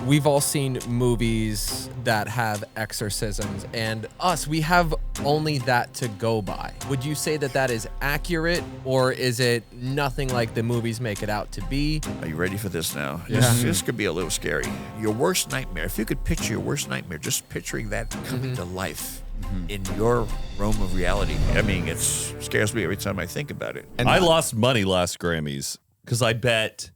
we've all seen movies that have exorcisms, and we have only that to go by. Would you say that that is accurate, or is it nothing like the movies make it out to be? Are you ready for this now? Yeah. This could be a little scary. Your worst nightmare, if you could picture your worst nightmare, just picturing that coming to life in your realm of reality. I mean, it scares me every time I think about it. And I lost money last Grammys because I bet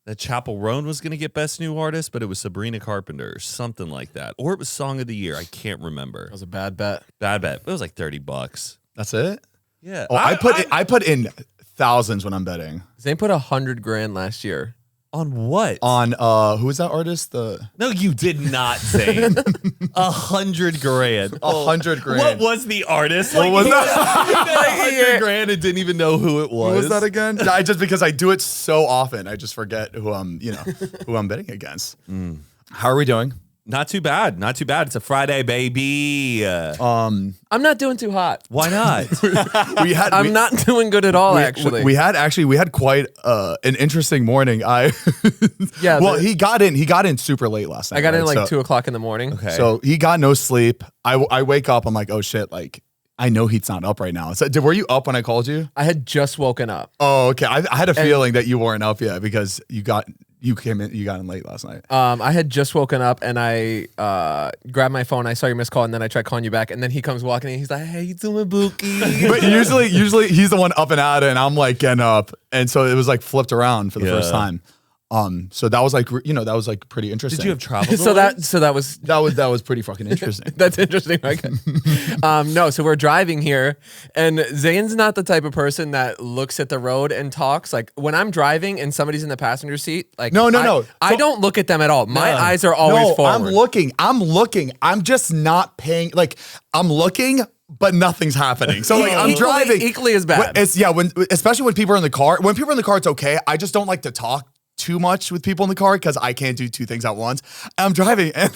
that Chapel Roan was going to get Best New Artist, but it was Sabrina Carpenter or something like that. Or it was Song of the Year. I can't remember. That was a bad bet. Bad bet. It was like $30. That's it? Yeah. Oh, I put in thousands when I'm betting. Zane put $100,000 last year. On what? On who is that artist? No, you did not, Zane. $100,000. $100,000. What was the artist? What was that? $100,000 and didn't even know who it was. What was that again? Just because I do it so often, I just forget who I'm betting against. How are we doing? Not too bad. Not too bad. It's a Friday, baby. I'm not doing too hot. Why not? I'm not doing good at all, actually. We had quite an interesting morning. He got in super late last night. I got in like 2 o'clock in the morning. Okay. So he got no sleep. I wake up, I'm like, oh shit, like I know Heath's not up right now. So were you up when I called you? I had just woken up. Oh, okay. I had a feeling that you weren't up yet because you got in late last night. I had just woken up and I grabbed my phone. I saw your missed call and then I tried calling you back. And then he comes walking in. He's like, "Hey, you doing, Bookie?" But usually he's the one up and at it, and I'm like getting up, and so it was like flipped around for the first time. So that was like pretty interesting. Did you have travel? so that was pretty fucking interesting. That's interesting. Okay. No, so we're driving here, and Zane's not the type of person that looks at the road and talks. Like when I'm driving and somebody's in the passenger seat, like no. I don't look at them at all. My eyes are always forward. I'm looking. I'm just not paying. Like I'm looking, but nothing's happening. So like I'm driving equally as bad. Especially when people are in the car. When people are in the car, it's okay. I just don't like to talk too much with people in the car because I can't do two things at once. I'm driving and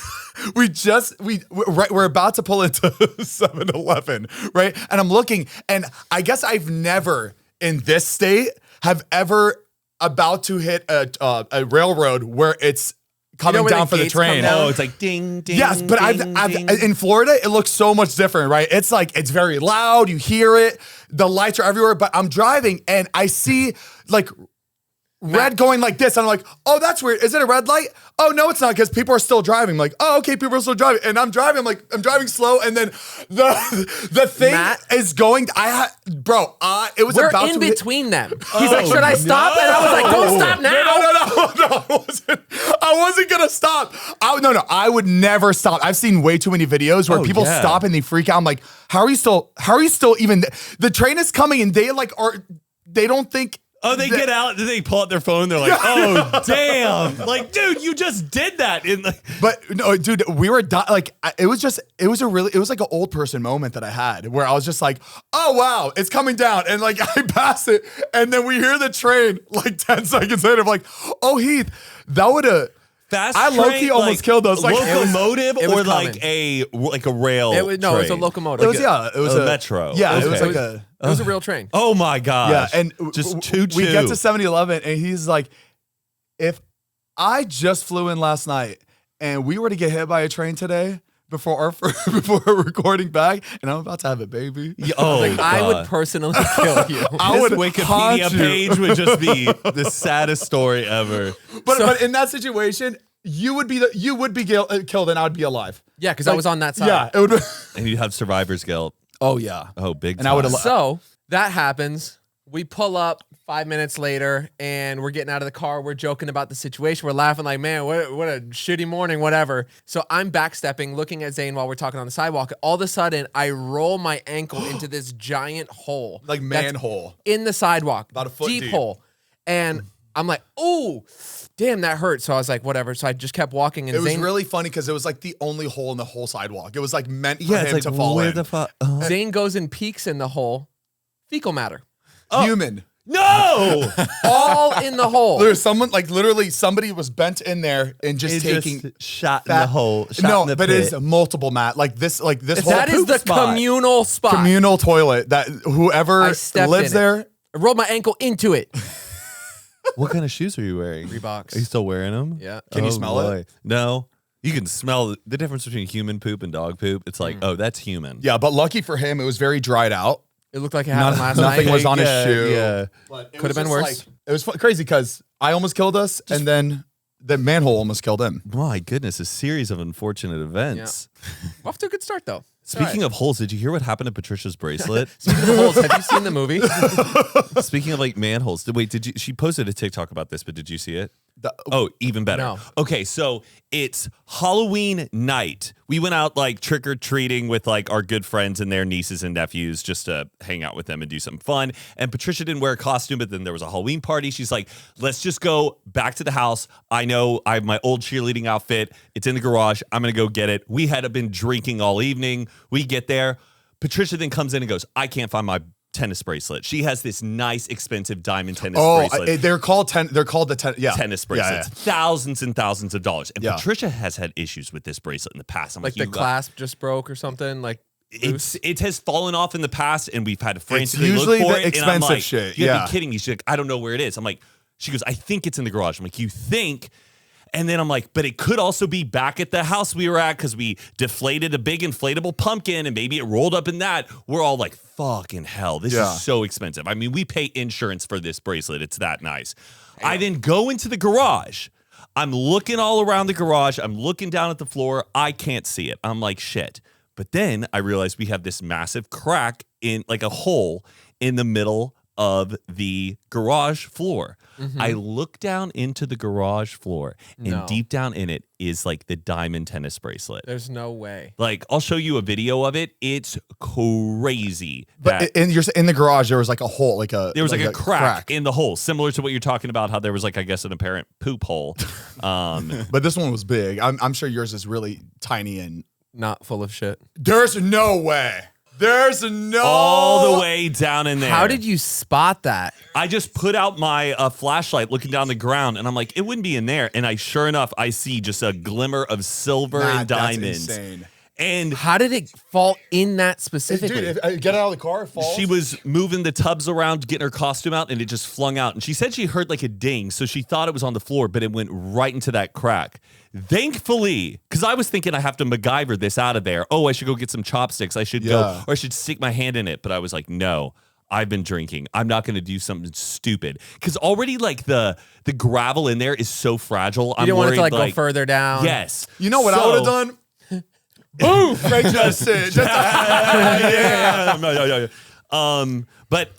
we're about to pull into 7-Eleven, right? And I'm looking, and I guess I've never in this state have ever about to hit a railroad where it's coming down for the train. Oh, it's like ding, ding. Yes, but ding, I've ding. in Florida, it looks so much different, right? It's like it's very loud. You hear it. The lights are everywhere. But I'm driving and I see like red going like this. And I'm like, oh, that's weird. Is it a red light? Oh, no, it's not, because people are still driving. I'm like, oh, okay, people are still driving. And I'm driving. I'm driving slow. And then the thing is going. It was We're about in to between them. He's like, should I stop? And I was like, don't stop now. No. I wasn't going to stop. I would never stop. I've seen way too many videos where people stop and they freak out. I'm like, how are you still even? The train is coming and they don't think. Oh, they get out, they pull out their phone, they're like, oh, damn. Like, dude, you just did that. But no, dude, we were it was like an old person moment that I had where I was just like, oh, wow, it's coming down. And like, I pass it. And then we hear the train like 10 seconds later. I'm like, oh, Heath, that would have. I low-key almost killed us. Like locomotive it was or like a rail it was a locomotive. It was a metro. Yeah, okay. it was like a. It was a real train. Oh my gosh. Yeah, and just we get to 7-Eleven and he's like, if I just flew in last night and we were to get hit by a train today before our recording back, and I'm about to have a baby. Oh, I would personally kill you. This Wikipedia page would just be the saddest story ever. But in that situation, you would be killed and I'd be alive. Yeah, because I was on that side. Yeah, it would. And you'd have survivor's guilt. Oh yeah. Oh, big time. And I would. So that happens. We pull up 5 minutes later and we're getting out of the car. We're joking about the situation. We're laughing like, man, what a shitty morning, whatever. So I'm backstepping, looking at Zane while we're talking on the sidewalk. All of a sudden, I roll my ankle into this giant hole. Like manhole. In the sidewalk. About a foot deep. hole. And I'm like, oh, damn, that hurt. So I was like, whatever. So I just kept walking. And it was Zane, really funny because it was like the only hole in the whole sidewalk. It was like meant for him to fall in. Zane goes and peeks in the hole. Fecal matter. Human. No! All in the hole. There's someone, like literally somebody was bent in there and just taking shot in the hole. But it is multiple like this whole that is the spot. communal spot. Communal toilet that whoever lives there. I rolled my ankle into it. What kind of shoes are you wearing? Reeboks. Are you still wearing them? Yeah. Can you smell it? No. You can smell the difference between human poop and dog poop. It's like, oh, that's human. Yeah, but lucky for him, it was very dried out. It looked like it happened last Nothing night. was on his shoe. Yeah. But it Could have was been just worse. It was crazy because I almost killed us, and then the manhole almost killed him. My goodness, a series of unfortunate events. We're off to a good start, though. Speaking of holes, did you hear what happened to Patricia's bracelet? Speaking of holes, have you seen the movie? Speaking of like manholes, wait, did you? She posted a TikTok about this, but did you see it? Oh, even better. No. Okay, so it's Halloween night. We went out like trick or treating with like our good friends and their nieces and nephews just to hang out with them and do something fun. And Patricia didn't wear a costume, but then there was a Halloween party. She's like, let's just go back to the house. I know I have my old cheerleading outfit. It's in the garage. I'm going to go get it. We had been drinking all evening. We get there. Patricia then comes in and goes, I can't find my tennis bracelet. She has this nice, expensive diamond tennis bracelet. They're called the Tennis bracelets, thousands and thousands of dollars. And Yeah. Patricia has had issues with this bracelet in the past. I'm Like the you got- clasp just broke or something. Like it has fallen off in the past, and we've had to frantically usually look for the it. And I'm expensive like, shit, You gotta yeah. be kidding me. She's like, I don't know where it is. I'm like, she goes, I think it's in the garage. I'm like, you think? And then I'm like, but it could also be back at the house we were at because we deflated a big inflatable pumpkin and maybe it rolled up in that. We're all like, fucking hell, this Yeah. is so expensive. I mean, we pay insurance for this bracelet. It's that nice. I then go into the garage. I'm looking all around the garage. I'm looking down at the floor. I can't see it. I'm like, shit. But then I realized we have this massive crack in like a hole in the middle of the garage floor. I look down into the garage floor and deep down in it is like the diamond tennis bracelet. there's no way. Like, I'll show you a video of it. It's crazy. But in the garage, there was like a hole, There was like a crack in the hole, similar to what you're talking about, how there was like, I guess, an apparent poop hole. But this one was big. I'm sure yours is really tiny and Not full of shit. there's no way. There's no all the way down in there. How did you spot that? I just put out my flashlight looking down the ground, and I'm like, it wouldn't be in there. And sure enough, I see just a glimmer of silver and diamonds. That's insane. And How did it fall in that specifically? Dude, get it out of the car. It falls. she was moving the tubs around, getting her costume out, and it just flung out. And she said she heard like a ding, so she thought it was on the floor, but it went right into that crack. Thankfully, because I was thinking I have to MacGyver this out of there. Oh, I should go get some chopsticks. I should go, or I should stick my hand in it. But I was like, no, I've been drinking. I'm not going to do something stupid. Because already like the gravel in there is so fragile. You didn't want it to like go further down. Yes. You know what I would have done? Boom! Right, just it. But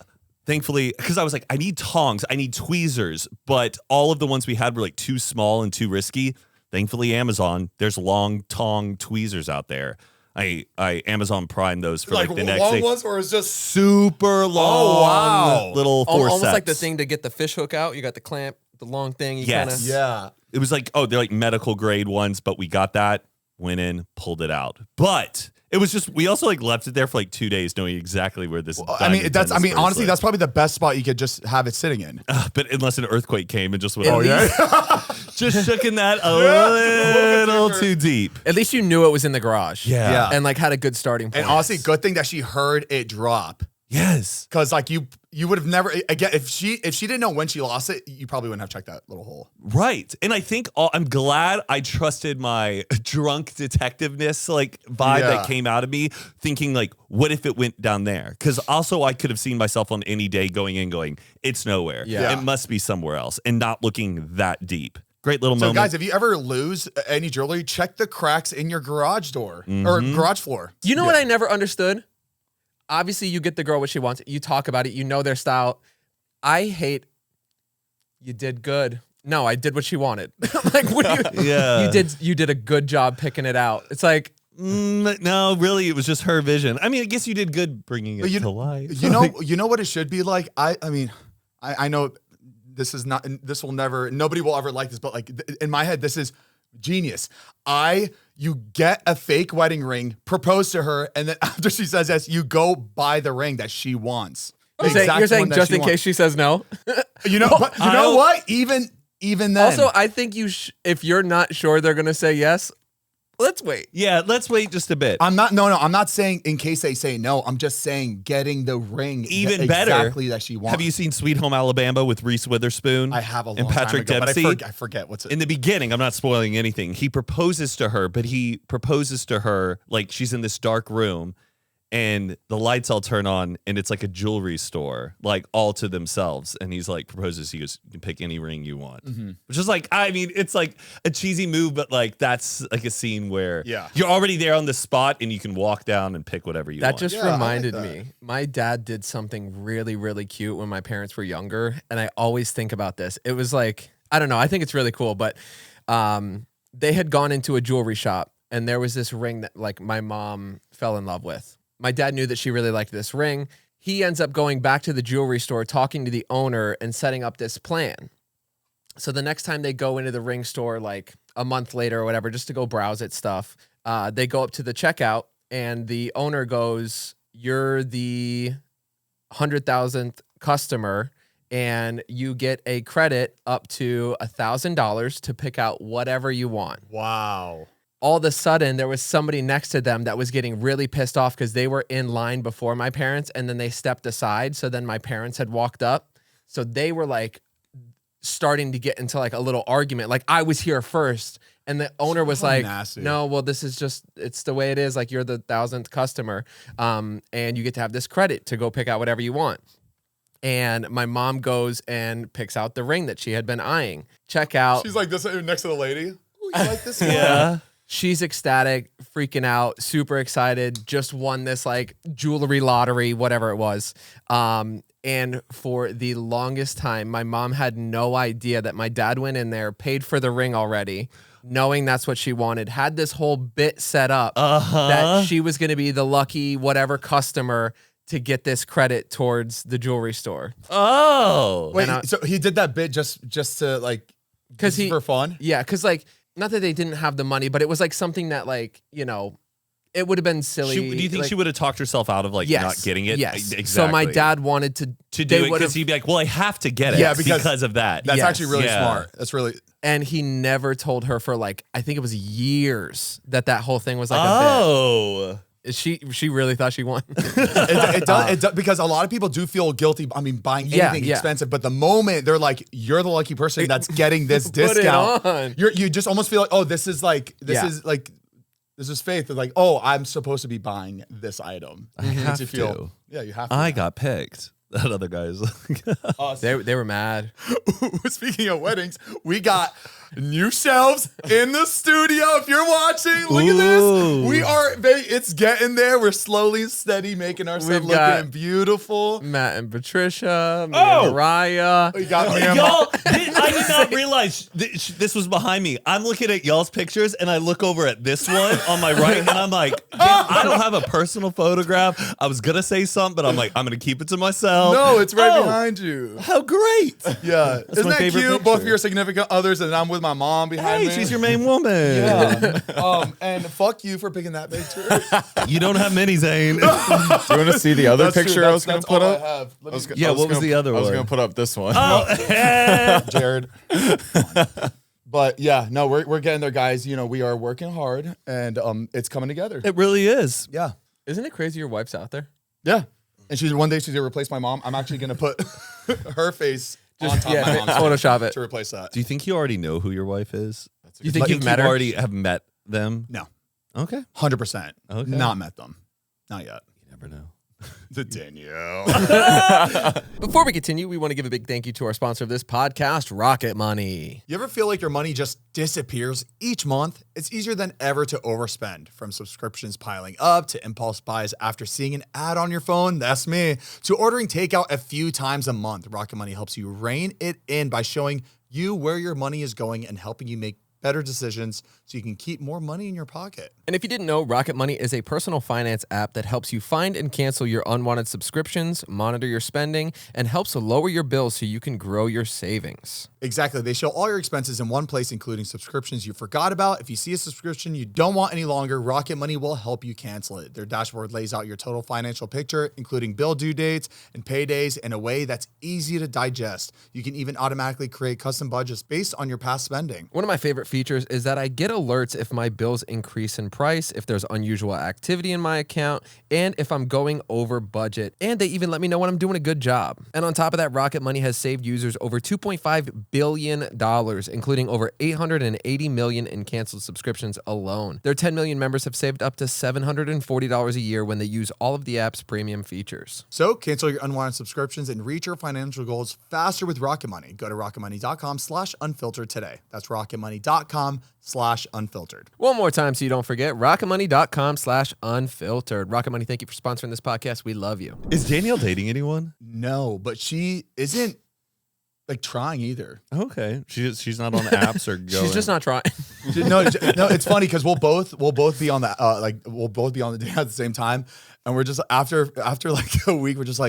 thankfully, because I was like, I need tongs, I need tweezers, but all of the ones we had were like too small and too risky. Thankfully, Amazon, there's long tong tweezers out there. I Amazon Prime those for like the next long day. ones, or is just Super long, Oh, wow. little Almost forceps. like the thing to get the fish hook out. You got the clamp, the long thing. You Yes. kinda, yeah. It was like, oh, they're like medical grade ones, but we got that, went in, pulled it out. But it was just, we also like left it there for like 2 days knowing exactly where this Honestly, bracelet. that's probably the best spot you could just have it sitting in. But unless an earthquake came and just went, At just shook in that a little too deep. At least you knew it was in the garage. Yeah. And like had a good starting point. And honestly, good thing that she heard it drop. Yes. Because like you would have never again if she didn't know when she lost it, you probably wouldn't have checked that little hole. Right. And I think I'm glad I trusted my drunk detectiveness like vibe Yeah. that came out of me, thinking like, what if it went down there? Because also I could have seen myself on any day going in going, it's nowhere. Yeah. It must be somewhere else, and not looking that deep. Great little So moment. guys, if you ever lose any jewelry, check the cracks in your garage door or garage floor. You know what I never understood? Obviously, you get the girl what she wants. You talk about it. You know their style. I hate. You did good. No, I did what she wanted. Like, what do you? Yeah. You did a good job picking it out. It's like No, really, it was just her vision. I mean, I guess you did good bringing it to life. You know what it should be like? I mean, I know nobody will ever like this, but like in my head, this is genius. You get a fake wedding ring, propose to her, and then after she says yes, you go buy the ring that she wants. The exact you're saying one that just she in case she says no. You know, but you know what? Even then. Also, I think if you're not sure they're gonna say yes, Let's wait. Yeah, let's wait just a bit. I'm not saying in case they say no. I'm just saying getting the ring Even better. exactly that she wants. Have you seen Sweet Home Alabama with Reese Witherspoon? I have a long and Patrick time ago, Dempsey. but I forget what's it. In the beginning, I'm not spoiling anything. He proposes to her, but he proposes to her like she's in this dark room and the lights all turn on and it's like a jewelry store, like all to themselves. And he's like proposes, he goes, you can pick any ring you want. Which is like, I mean, it's like a cheesy move, but like that's like a scene where you're already there on the spot and you can walk down and pick whatever you want. That just reminded me. My dad did something really, really cute when my parents were younger. And I always think about this. It was like, I don't know, I think it's really cool, but they had gone into a jewelry shop and there was this ring that like my mom fell in love with. My dad knew that she really liked this ring. He ends up going back to the jewelry store, talking to the owner and setting up this plan. So the next time they go into the ring store, like a month later or whatever, just to go browse at stuff, they go up to the checkout and the owner goes, you're the 100,000th customer and you get a credit up to $1,000 to pick out whatever you want. Wow. All of a sudden, there was somebody next to them that was getting really pissed off because they were in line before my parents, and then they stepped aside. So then my parents had walked up. So they were like starting to get into like a little argument. Like I was here first. And the owner was like, nasty. no, well, this is just, it's the way it is. Like you're the 1,000th customer. And you get to have this credit to go pick out whatever you want. And my mom goes and picks out the ring that she had been eyeing. Check out. She's like this next to the lady. Ooh, you like this one? Yeah. She's ecstatic, freaking out, super excited, just won this like jewelry lottery, whatever it was. And for the longest time, my mom had no idea that my dad went in there, paid for the ring already, knowing that's what she wanted, had this whole bit set up that she was going to be the lucky whatever customer to get this credit towards the jewelry store. Oh. Wait, so he did that bit just to like, because he for fun? Yeah, because like, not that they didn't have the money, but it was like something that like, you know, it would have been silly. Do you think like, she would have talked herself out of like not getting it? Yes. Exactly. So my dad wanted to do it because he'd be like, well, I have to get it because of that. That's actually really smart. That's really. And he never told her for like, I think it was years that whole thing was like a bit. She really thought she won. It does because a lot of people do feel guilty. I mean, buying anything expensive, but the moment they're like, "You're the lucky person that's getting this discount," you just almost feel like, "Oh, this is faith." They're like, "Oh, I'm supposed to be buying this item." I have to. Yeah, you have to. I got picked. That other guy's like, they were mad. Speaking of weddings, we got new shelves in the studio. If you're watching, look at this. We are, it's getting there. We're slowly, steady making ourselves looking beautiful. Matt and Patricia, me and Mariah. We got y'all. I did not realize this was behind me. I'm looking at y'all's pictures, and I look over at this one on my right, and I'm like, I don't have a personal photograph. I was gonna say something, but I'm like, I'm gonna keep it to myself. No, it's right behind you. How great! Yeah, isn't that cute? Picture. Both of your significant others, and I'm with my mom behind me. Hey, she's your main woman. Yeah. And fuck you for picking that picture. You don't have many, Zane. Do you want to see the other picture I was going to put up? What was the other one? I was going to put up this one. Oh, Jared. But yeah, no, we're getting there, guys. You know, we are working hard, and it's coming together. it really is. Yeah, Isn't it crazy your wife's out there? yeah. And one day she's gonna replace my mom. I'm actually gonna put her face on top of my mom's Photoshop face it. to replace that. Do you think you already know who your wife is? You think you've met her? Already have met them? No, Okay. 100%. Okay. Not met them. Not yet. You never know. The Danielle. Before we continue, we want to give a big thank you to our sponsor of this podcast, Rocket Money. You ever feel like your money just disappears each month? It's easier than ever to overspend, from subscriptions piling up to impulse buys after seeing an ad on your phone, that's me, to ordering takeout a few times a month. Rocket Money helps you rein it in by showing you where your money is going and helping you make better decisions so you can keep more money in your pocket. And if you didn't know, Rocket Money is a personal finance app that helps you find and cancel your unwanted subscriptions, monitor your spending, and helps lower your bills so you can grow your savings. Exactly. They show all your expenses in one place, including subscriptions you forgot about. If you see a subscription you don't want any longer, Rocket Money will help you cancel it. Their dashboard lays out your total financial picture, including bill due dates and paydays, in a way that's easy to digest. You can even automatically create custom budgets based on your past spending. One of my favorite favorite features is that I get alerts if my bills increase in price, if there's unusual activity in my account, and if I'm going over budget. And they even let me know when I'm doing a good job. And on top of that, Rocket Money has saved users over $2.5 billion, including over $880 million in canceled subscriptions alone. Their 10 million members have saved up to $740 a year when they use all of the app's premium features. So cancel your unwanted subscriptions and reach your financial goals faster with Rocket Money. Go to rocketmoney.com/unfiltered today. That's rocketmoney.com/unfiltered. One more time so you don't forget, rocketmoney.com/unfiltered. Rocket Money, thank you for sponsoring this podcast. We love you. Is Danielle dating anyone? No, but she isn't like trying either. Okay, she's not on apps or going. She's just not trying. No, it's funny because we'll both be on the we'll both be on the day at the same time, and we're just after like a week, we're just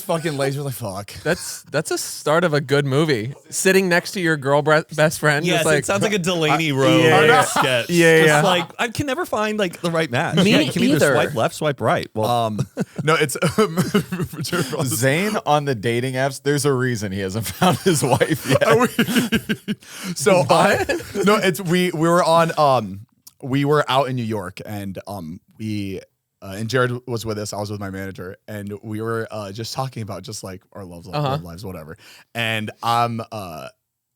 fucking lazy. We're like, fuck. That's a start of a good movie. Sitting next to your girl best friend. Yes, just like, it sounds like a Delaney Road yeah. sketch. Yeah, Just yeah. like I can never find like the right match. Me You can either either. swipe left, swipe right. Well, No, it's Zane on the dating apps, there's a reason he hasn't found his wife yet. So we were out in New York, and and Jared was with us. I was with my manager, and we were just talking about just like our love lives, whatever. And I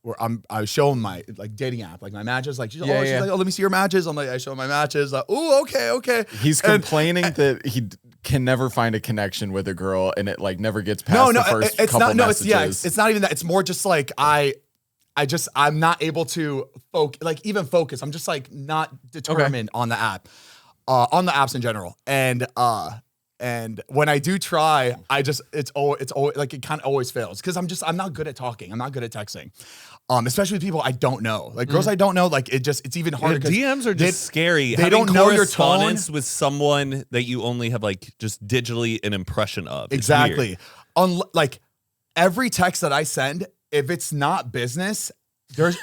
was showing my like dating app, like my matches. Like she's like, oh, let me see your matches. I'm like, I show my matches. Like, oh, okay. He's complaining that he can never find a connection with a girl, and it like never gets past the first couple messages. It's not even that. It's more just like I'm not able to focus. I'm just like not determined on the app. On the apps in general, and when I do try, it's always like it kind of always fails because I'm not good at talking. I'm not good at texting, especially with people I don't know, like girls I don't know. Like it's even harder. DMs are just scary. They Having don't know your tone correspondence with someone that you only have like just digitally an impression of. It's exactly. weird. Like every text that I send, if it's not business, there's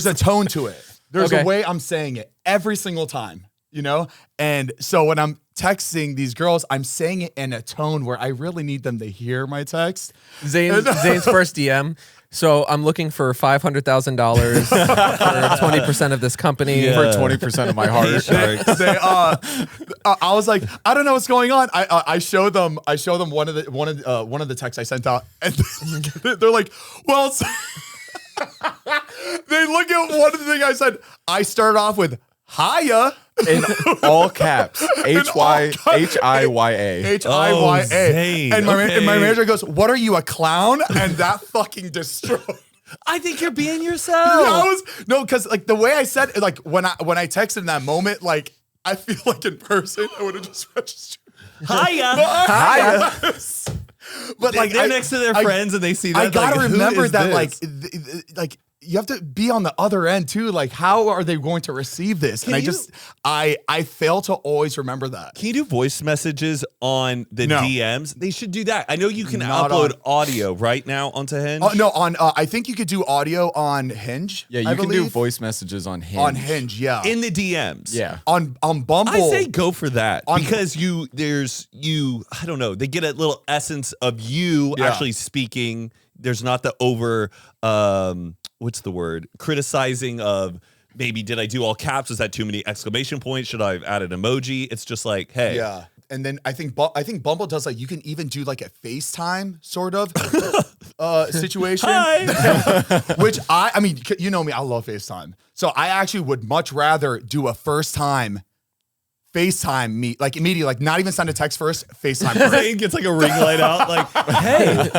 a tone to it. There's a way I'm saying it every single time. You know? And so when I'm texting these girls, I'm saying it in a tone where I really need them to hear my text. Zane's first DM. So I'm looking for $500,000 for 20% of this company. For 20% of my heart. I was like, I don't know what's going on. I show them one of the texts I sent out, and they're like, well, they look at one of the things I said. I started off with hiya. In all caps. H-I-Y-A. Zane. And my manager goes, what are you, a clown? And that fucking destroyed. I think you're being yourself. Because like the way I said it, like when I texted in that moment, like I feel like in person I would have just registered. Hiya. But like they're next to their friends and they see that. I gotta like, remember that this? like you have to be on the other end too. Like, how are they going to receive this? And I fail to always remember that. Can you do voice messages on the DMs? They should do that. I know you can Not upload on- audio right now onto Hinge. I think you could do audio on Hinge. Yeah, you can do voice messages on Hinge. On Hinge, yeah. In the DMs. Yeah. On Bumble. I say go for that because I don't know, they get a little essence of you actually speaking. There's not the over, what's the word? Criticizing of maybe did I do all caps? Was that too many exclamation points? Should I have added emoji? It's just like, hey. Yeah. And then I think Bumble does like, you can even do like a FaceTime sort of situation. Hi. Which I mean, you know me, I love FaceTime. So I actually would much rather do a first time FaceTime meet, like immediately, like not even send a text first, FaceTime first. Zane gets like a ring light out, like, hey.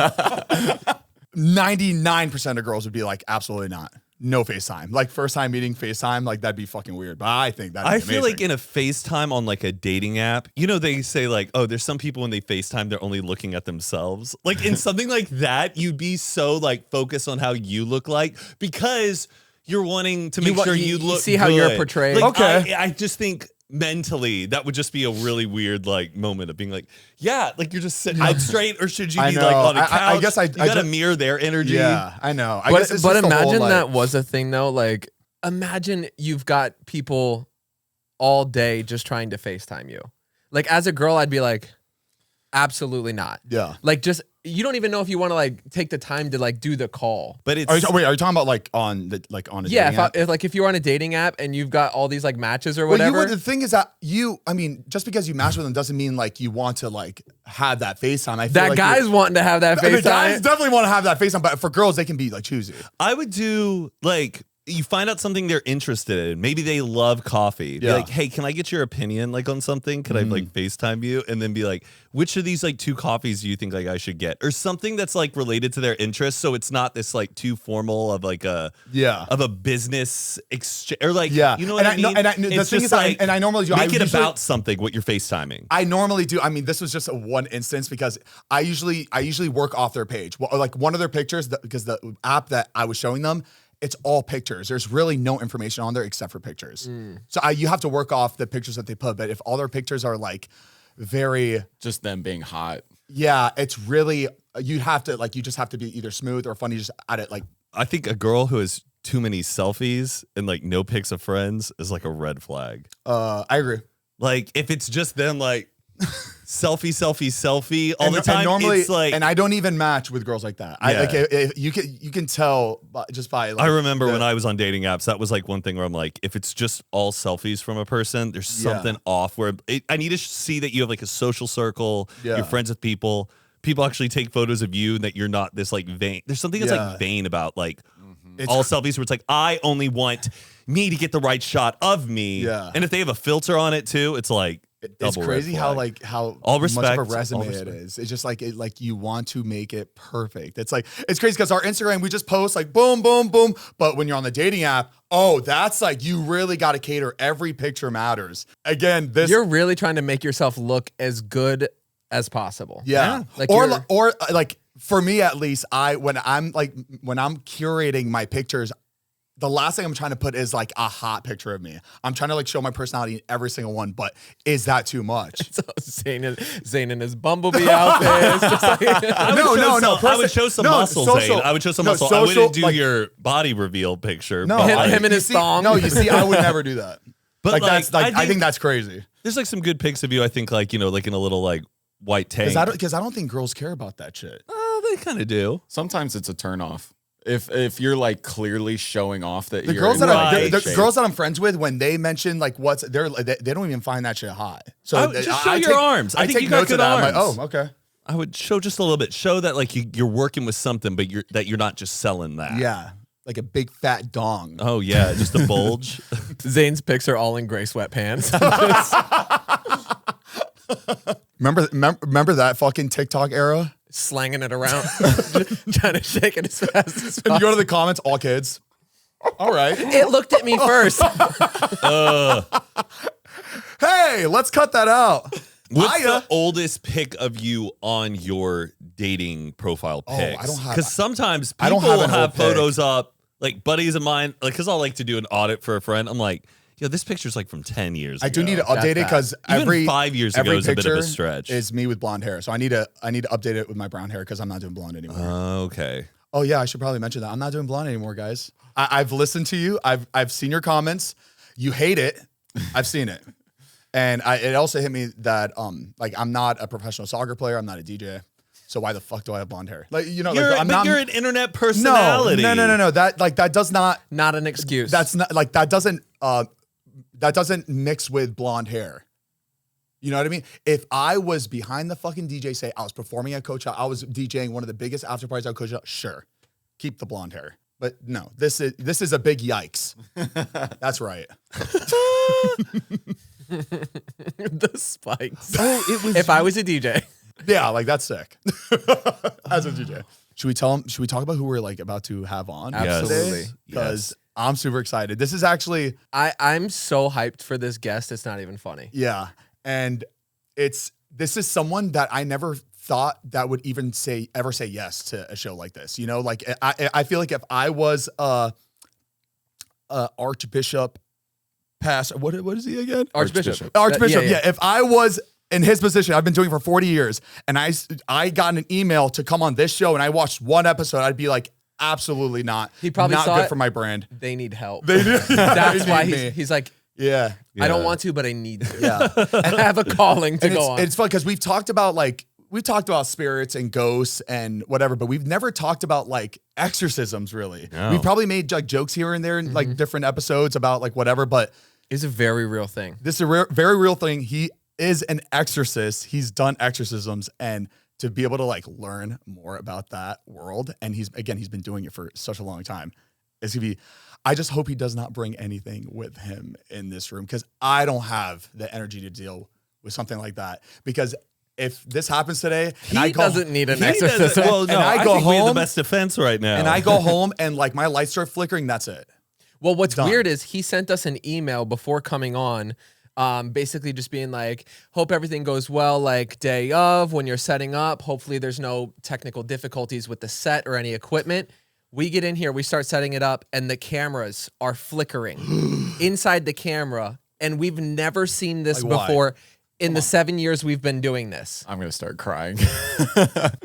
99% of girls would be like, absolutely not. No FaceTime. Like first time meeting FaceTime, like that'd be fucking weird. But I think that'd be feel like amazing. in a FaceTime on like a dating app, you know, they say like, oh, there's some people when they FaceTime, they're only looking at themselves. Like in something like that, you'd be so like focused on how you look like because you're wanting to make sure you look see how you're portrayed. Like, Okay. I just think mentally that would just be a really weird like moment of being like, yeah, like you're just sitting up straight, or should you be like on a couch? I guess you gotta mirror their energy. Yeah, I know. But imagine that was a thing though. Like imagine you've got people all day just trying to FaceTime you. Like as a girl, I'd be like, absolutely not. Yeah. Like just you don't even know if you want to like take the time to like do the call. But it's Are you talking about like on a Yeah, dating app? if you're on a dating app and you've got all these like matches or Well, whatever. the thing is that just because you match with them doesn't mean like you want to like have that FaceTime. I feel that like guy's wanting to have that the guys FaceTime. definitely want to have that FaceTime, but for girls they can be like choosy. I would do like you find out something they're interested in. Maybe they love coffee. Be Yeah. like, hey, can I get your opinion like on something? Could I like FaceTime you? And then be like, which of these like 2 coffees do you think like I should get? Or something that's like related to their interests. So it's not this like too formal of like a business exchange or like you know what I mean? The thing is, I normally do. Make it about something what you're FaceTiming. I normally do. I mean, this was just one instance because I usually work off their page. Well, like one of their pictures, because the app that I was showing them, it's all pictures. There's really no information on there except for pictures. So you have to work off the pictures that they put. But if all their pictures are like very, just them being hot. yeah, it's really, you just have to be either smooth or funny. Just at it like. I think a girl who has too many selfies and like no pics of friends is like a red flag. I agree. Like if it's just them like selfie all the time. And normally, it's like, and I don't even match with girls like that. Yeah. You can tell just by. Like, I remember when I was on dating apps, that was like one thing where I'm like, if it's just all selfies from a person, there's something off. Where I need to see that you have like a social circle. Yeah. You're friends with people. People actually take photos of you, and that you're not this like vain. There's something that's like vain about like all selfies where it's like I only want me to get the right shot of me. Yeah. And if they have a filter on it too, it's like. It's crazy how all respect, much of a resume it is. It's just like you want to make it perfect. It's crazy because our Instagram, we just post like boom, boom, boom. But when you're on the dating app, that's like you really got to cater. Every picture matters. Again, You're really trying to make yourself look as good as possible. Yeah. Like or like for me at least, when I'm curating my pictures, the last thing I'm trying to put is like a hot picture of me. I'm trying to like show my personality in every single one, but is that too much? So Zane in his bumblebee outfit. Just like, I would show some muscle, Zane. I would show some muscle. I wouldn't do like, your body reveal picture. No, him and his thong. No, you see, I would never do that. But I think that's crazy. There's like some good pics of you. I think like like in a little like white tank. Because I don't think girls care about that shit. They kind of do. Sometimes it's a turnoff. If you're like clearly showing off that the you're girls in the girls that I'm friends with, when they mention like they don't even find that shit hot. So just show your arms. I think you got good arms. I'm like, oh, okay. I would show just a little bit. Show that like you're working with something, but you're not just selling that. Yeah, like a big fat dong. Oh yeah, just a bulge. Zane's pics are all in gray sweatpants. Remember that fucking TikTok era? Slanging it around, trying to shake it as fast as possible. And you go to the comments, all kids. All right. It looked at me first. Hey, let's cut that out. What's the oldest pic of you on your dating profile pics? I don't have. Because sometimes I people don't have will an have old pic. photos up, like buddies of mine, like because I like to do an audit for a friend. I'm like, yo, this picture's like from 10 years ago. I do need to update it because Even 5 years ago is a bit of a stretch. Is me with blonde hair, so I need to update it with my brown hair because I'm not doing blonde anymore. Okay. Oh yeah, I should probably mention that I'm not doing blonde anymore, guys. I've listened to you. I've seen your comments. You hate it. I've seen it, and it also hit me that like I'm not a professional soccer player. I'm not a DJ. So why the fuck do I have blonde hair? Like You're an internet personality. No. That does not an excuse. That's not like that doesn't mix with blonde hair. You know what I mean? If I was behind the fucking DJ set, I was performing at Coachella, I was DJing one of the biggest after parties at Coachella, sure, keep the blonde hair. But no, this is a big yikes. That's right. The spikes. Oh, it was. If I was a DJ. Yeah, like that's sick. As a DJ. Should we talk about who we're like about to have on? Absolutely. Because I'm super excited. This is actually I'm so hyped for this guest, it's not even funny. Yeah. And this is someone that I never thought that would even ever say yes to a show like this. You know, like I feel like if I was Archbishop what is he again? Archbishop. Yeah. If I was in his position, I've been doing it for 40 years, and I got an email to come on this show, and I watched one episode, I'd be like, absolutely not. He probably not saw good it. for my brand. They need help. That's why he's like, yeah. I don't want to, but I need to. Yeah. I have a calling to go on. It's fun because we've talked about like we talked about spirits and ghosts and whatever, but we've never talked about like exorcisms really. No. We've probably made like jokes here and there in like different episodes about like whatever, but It's a very real thing. this is a very real thing. He is an exorcist. He's done exorcisms, and to be able to like learn more about that world, and he's been doing it for such a long time. It's gonna be. I just hope he does not bring anything with him in this room, because I don't have the energy to deal with something like that. Because if this happens today, and He doesn't need an exorcism. Well, no, And I I go think we have the home, best defense right now. and I go home and like my lights start flickering, that's it. Well, what's Done. weird is he sent us an email before coming on, basically just being like, hope everything goes well, like day of, when you're setting up. Hopefully there's no technical difficulties with the set or any equipment. We get in here, we start setting it up, and the cameras are flickering inside the camera. And we've never seen this Like, why? before in the 7 years we've been doing this. I'm gonna start crying.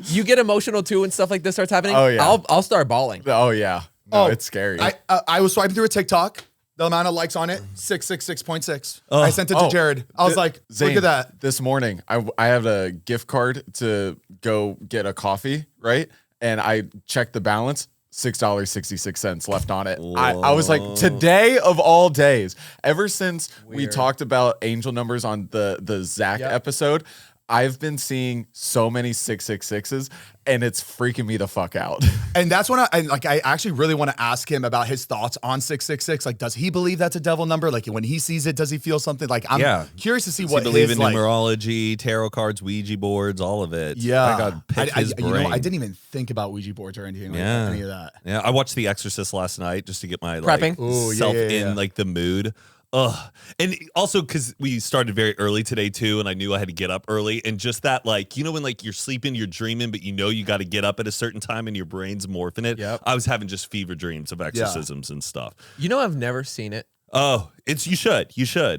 You get emotional too when stuff like this starts happening. Oh, yeah. I'll start bawling. Oh yeah. No, it's scary. I was swiping through a TikTok. The amount of likes on it, 666.6. I sent it to Jared. I was like, Zane, look at that. This morning, I have a gift card to go get a coffee, right? And I checked the balance. $6.66 left on it. I was like, today of all days, ever since we talked about angel numbers on the Zach episode, I've been seeing so many 666s, and it's freaking me the fuck out. And that's when I actually really want to ask him about his thoughts on 666. Like, does he believe that's a devil number? Like, when he sees it, does he feel something? Like, I'm curious to see what believe his in like. numerology, tarot cards, Ouija boards, all of it. Yeah, I got pick his brain. You know, I didn't even think about Ouija boards or anything like any of that. Yeah, I watched The Exorcist last night just to get my Prepping. like, self in like the mood. Ugh. And also because we started very early today too, and I knew I had to get up early, and just that, like, you know, when like you're sleeping, you're dreaming, but you know you got to get up at a certain time and your brain's morphing it. Yep. I was having just fever dreams of exorcisms and stuff. You know, I've never seen it. Oh, you should.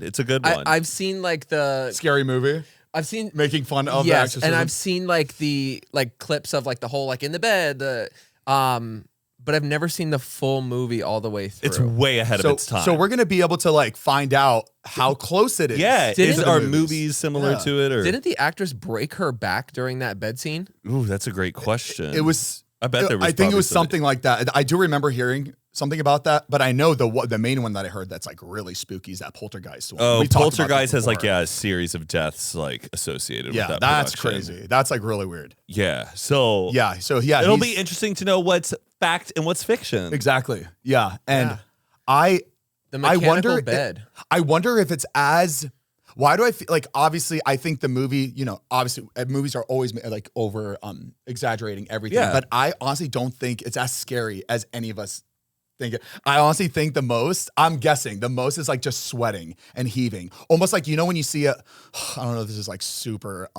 It's a good one. I've seen like Scary movie. I've seen Making fun of the yes, exorcism. and I've seen like the clips of like the whole like in the bed, but I've never seen the full movie all the way through. It's way ahead of its time. So we're gonna be able to like find out how close it is. yeah, Didn't- are movies similar to it, or Didn't the actress break her back during that bed scene? Ooh, that's a great question. It was. I bet there was. I think it probably was something like that. I do remember hearing something about that, but I know the main one that I heard that's like really spooky is that Poltergeist one. Oh, We talked about Poltergeist that has like before. a series of deaths like associated with Yeah, that. that's production. crazy. That's like really weird. Yeah. So Yeah. So yeah, it'll he's- be interesting to know what's fact and what's fiction. exactly. Yeah, and Yeah. I The mechanical wonder. bed. I wonder if it's as. Why do I feel like, obviously I think the movie, you know, obviously movies are always like over exaggerating everything, Yeah. but I honestly don't think it's as scary as any of us think. I honestly think I'm guessing the most is like just sweating and heaving. Almost like, you know, when you see I don't know if this is like super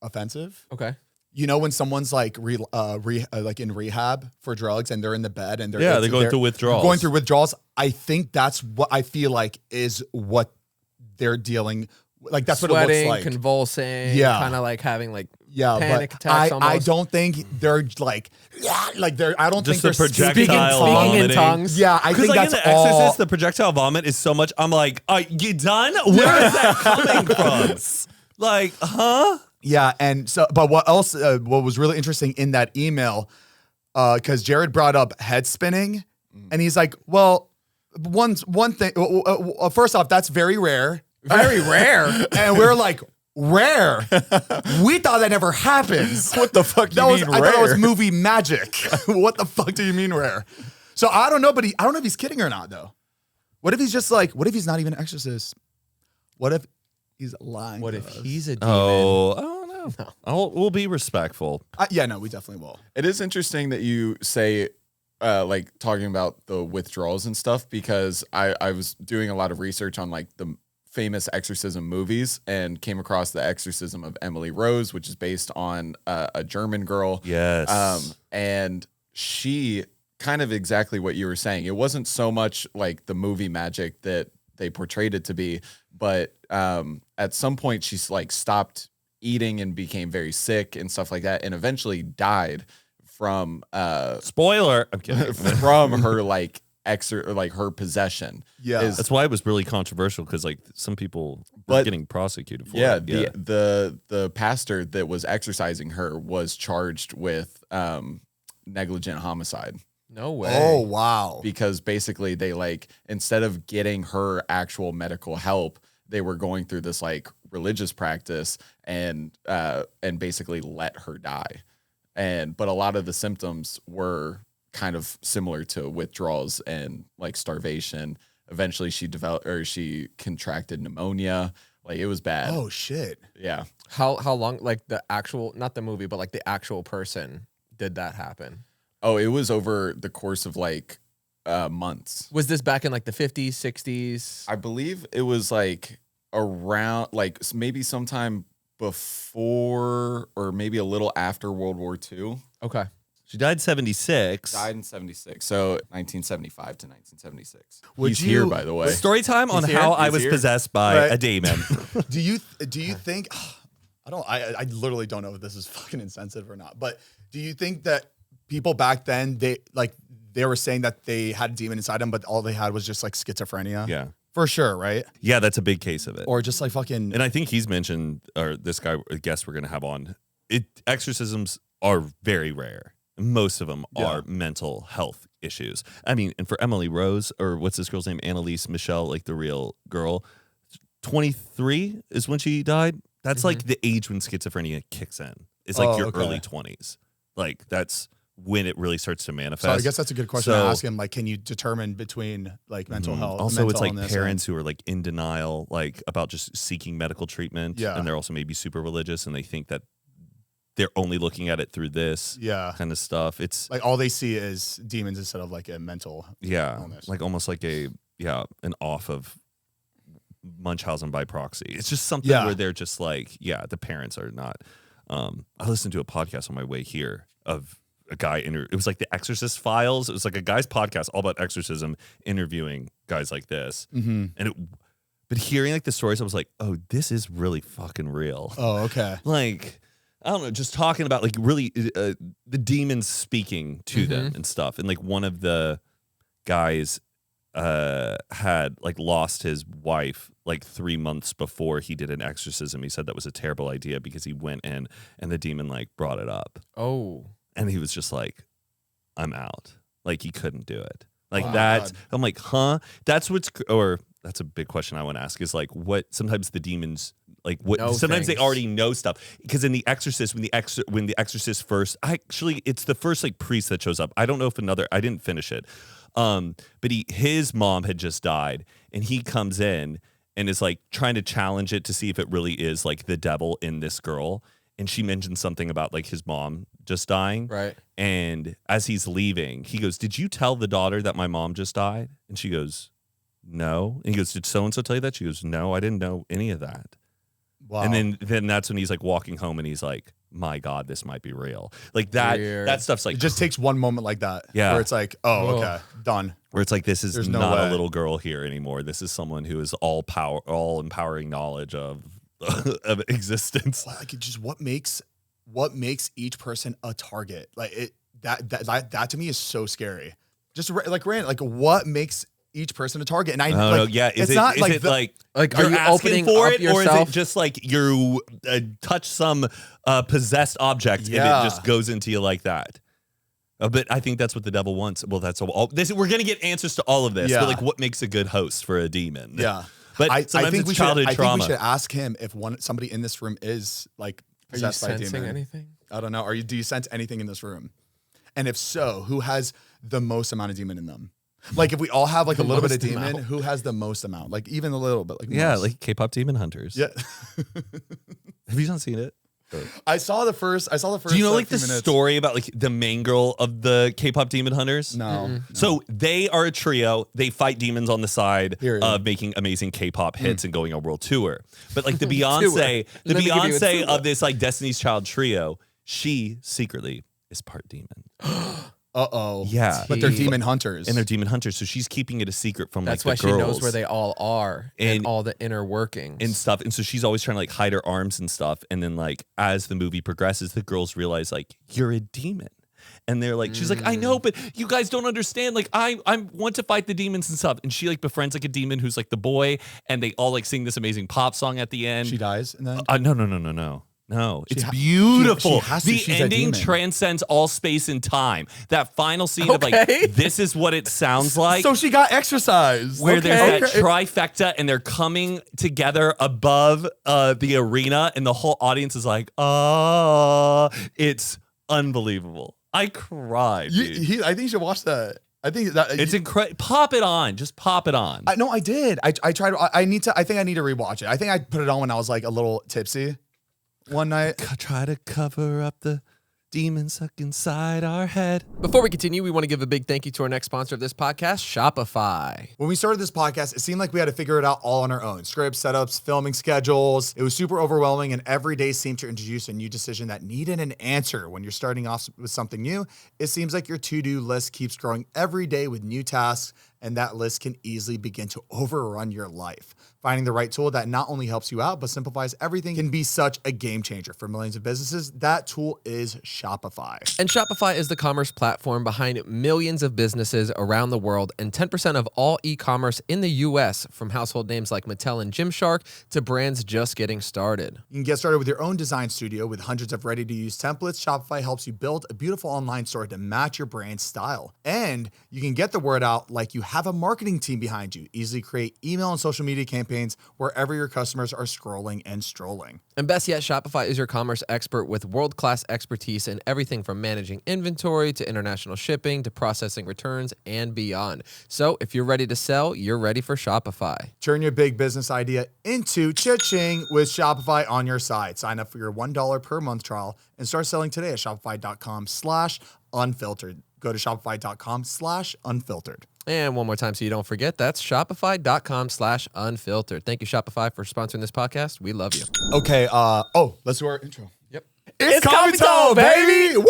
offensive. Okay. You know, when someone's like like in rehab for drugs and they're in the bed and they're going through withdrawals. Going through withdrawals. I think that's what I feel like is what they're dealing. Like that's Sweating, what it looks like. convulsing, Yeah. kind of like having like but panic attacks. I Almost. don't think they're like they're. I don't Just think the they're projectile speaking in vomiting. tongues. Yeah, I Because think like that's in The all. Exorcist, the projectile vomit is so much. I'm like, you done? Where is that coming from? Like, huh? Yeah, and so, but what else? What was really interesting in that email? Because Jared brought up head spinning, and he's like, "Well, one thing. First off, that's very rare, Very rare. and we're like." Rare. We thought that never happens. What the fuck? you mean I thought it was rare? movie magic. What the fuck do you mean rare? So I don't know, but I don't know if he's kidding or not though. What if he's just like? What if he's not even an exorcist? What if he's lying? What to if us? he's a demon? Oh, I don't know. We'll be respectful. Yeah, no, we definitely will. It is interesting that you say, like talking about the withdrawals and stuff, because I was doing a lot of research on like the famous exorcism movies and came across the Exorcism of Emily Rose, which is based on a German girl. Yes. And she kind of exactly what you were saying. It wasn't so much like the movie magic that they portrayed it to be, but at some point she's like stopped eating and became very sick and stuff like that, and eventually died from Spoiler. I'm kidding. from her like like her possession. Yeah. That's why it was really controversial because like some people were But- getting prosecuted for Yeah, it. the pastor that was exorcising her was charged with negligent homicide No way. Oh, wow. because basically they like instead of getting her actual medical help, they were going through this like religious practice and basically let her die. But a lot of the symptoms were kind of similar to withdrawals and like starvation. Eventually she contracted pneumonia. Like it was bad. Oh, shit. Yeah. How long, like the actual, not the movie, but like the actual person did that happen? Oh, it was over the course of like months. Was this back in like the 50s, 60s? I believe it was like around like maybe sometime before or maybe a little after World War II. Okay. She died 76. Died in 76. So 1975 to 1976. Would He's you- here, by the way. Story time on He's here? how I He's was here? possessed by Right. a demon. Do you think I literally don't know if this is fucking insensitive or not, but do you think that people back then they were saying that they had a demon inside them, but all they had was just like schizophrenia? Yeah. For sure, right? Yeah, that's a big case of it. Or just like fucking And I think he's mentioned, or this guy, a guest we're going to have on, exorcisms are very rare. Most of them are mental health issues. I mean, and for Emily Rose, or what's this girl's name? Annalise Michelle, like the real girl, 23 is when she died. That's like the age when schizophrenia kicks in. It's like your early 20s. Like that's when it really starts to manifest. So I guess that's a good question to So- ask him. Like, can you determine between like mental health? Also, mental it's like illness parents who are like in denial, like about just seeking medical treatment. Yeah. And they're also maybe super religious and they think that they're only looking at it through this yeah, kind of stuff. It's like all they see is demons instead of like a mental. yeah, illness. like almost like an off of Munchausen by proxy. It's just something Yeah. where they're just like, the parents are not. I listened to a podcast on my way here of a guy it was like the Exorcist Files. It was like a guy's podcast all about exorcism, interviewing guys like this. Mm-hmm. But hearing like the stories, I was like, oh, this is really fucking real. Oh, okay. Like, I don't know, just talking about like really the demons speaking to them and stuff. And like one of the guys had like lost his wife like 3 months before he did an exorcism. He said that was a terrible idea because he went in and the demon like brought it up. Oh. And he was just like, I'm out. Like he couldn't do it. Like Oh my that's, God. I'm like, that's a big question I want to ask is like what sometimes the demons like what Know sometimes they things. already know stuff because in The Exorcist when the Exorcist first actually it's the first like priest that shows up. I don't know if I didn't finish it. But his mom had just died and he comes in and is like trying to challenge it to see if it really is like the devil in this girl. And she mentioned something about like his mom just dying. Right. And as he's leaving, he goes, "Did you tell the daughter that my mom just died?" And she goes, "No." And he goes, "Did so-and-so tell you that?" She goes, "No, I didn't know any of that." Wow. And then that's when he's like walking home and he's like, "My God, this might be real." Like that, Weird. that stuff's like, it just takes one moment like that. Yeah. Where it's like, oh, okay, done. where it's like, this is There's no not way. a little girl here anymore. This is someone who is all empowering knowledge of existence. Like it just what makes each person a target? Like that to me is so scary. Just like Rand, like what makes each person a target? And I Oh, like, no, yeah. Is it's it not is like it the- like Like, are you're you asking opening for up it, or is yourself? it just like you touch some possessed object and Yeah. it just goes into you like that? But I think that's what the devil wants. Well, that's all. We're gonna get answers to all of this. Yeah. But like, what makes a good host for a demon? Yeah. But I sometimes think it's we childhood should. I trauma. think we should ask him if somebody in this room is like Are you possessed by a sensing demon. anything? I don't know. Do you sense anything in this room? And if so, who has the most amount of demon in them? Like if we all have like a The little bit of most demon, amount. who has the most amount? Like even a little bit. Like Yeah, most. like K-pop demon hunters. yeah. Have you not seen it? I saw the first. Do you know like few the minutes. story about like the main girl of the K-pop demon hunters? No. So they are a trio. They fight demons on the side Period. of making amazing K-pop hits and going on world tour. But like the Beyonce, the Let me give you a Beyonce tour. of this like Destiny's Child trio, she secretly is part demon. Uh-oh. Yeah. But they're Tea. demon hunters. And they're demon hunters, so she's keeping it a secret from That's like why the she girls knows where they all are and And- all the inner workings. and stuff. And so she's always trying to like hide her arms and stuff. And then like as the movie progresses, the girls realize like you're a demon. And they're like, she's like, I know, but you guys don't understand. Like, I want to fight the demons and stuff. And she like befriends like a demon who's like the boy, and they all like sing this amazing pop song at the end. She dies and then No, it's ha- beautiful. she has to- The she's a ending demon. transcends all space and time. That final scene of like, this is what it sounds like. so she got exercised. Where there's that trifecta and they're coming together above the arena and the whole audience is like, it's unbelievable. I cried, dude. I think you should watch that. I think that It's incredible. Pop it on. Just pop it on. No, I did. I tried. I think I need to rewatch it. I think I put it on when I was like a little tipsy one night. Try to cover up the demon stuck inside our head. Before we continue, we want to give a big thank you to our next sponsor of this podcast, Shopify. When we started this podcast, it seemed like we had to figure it out all on our own. Scripts, setups, filming schedules. It was super overwhelming, and every day seemed to introduce a new decision that needed an answer. When you're starting off with something new, it seems like your to-do list keeps growing every day with new tasks, and that list can easily begin to overrun your life. Finding the right tool that not only helps you out, but simplifies everything can be such a game changer for millions of businesses. That tool is Shopify. And Shopify is the commerce platform behind millions of businesses around the world and 10% of all e-commerce in the US, from household names like Mattel and Gymshark to brands just getting started. You can get started with your own design studio with hundreds of ready-to-use templates. Shopify helps you build a beautiful online store to match your brand style. And you can get the word out like you have a marketing team behind you. Easily create email and social media campaigns wherever your customers are scrolling and strolling. And best yet, Shopify is your commerce expert with world-class expertise in everything from managing inventory to international shipping to processing returns and beyond. So if you're ready to sell, you're ready for Shopify. Turn your big business idea into cha-ching with Shopify on your side. Sign up for your $1 per month trial and start selling today at shopify.com/unfiltered. Go to shopify.com/unfiltered. And one more time so you don't forget, that's shopify.com/unfiltered. Thank you, Shopify, for sponsoring this podcast. We love you. Okay, let's do our intro. Yep. It's Coffee Time, baby! Woo!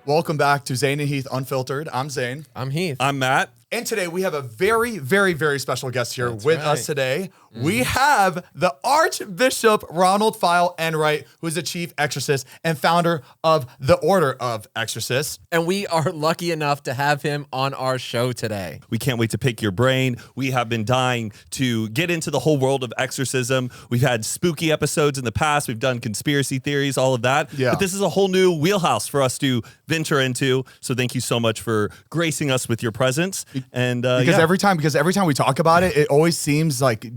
Welcome back to Zane and Heath Unfiltered. I'm Zane. I'm Heath. I'm Matt. And today we have a very, very, very special guest here That's with right. us today. We have the Archbishop Ronald File Enright, who is the chief exorcist and founder of the Order of Exorcists. And we are lucky enough to have him on our show today. We can't wait to pick your brain. We have been dying to get into the whole world of exorcism. We've had spooky episodes in the past. We've done conspiracy theories, all of that. Yeah. But this is a whole new wheelhouse for us to venture into. So thank you so much for gracing us with your presence. And Because every time we talk about it, it always seems like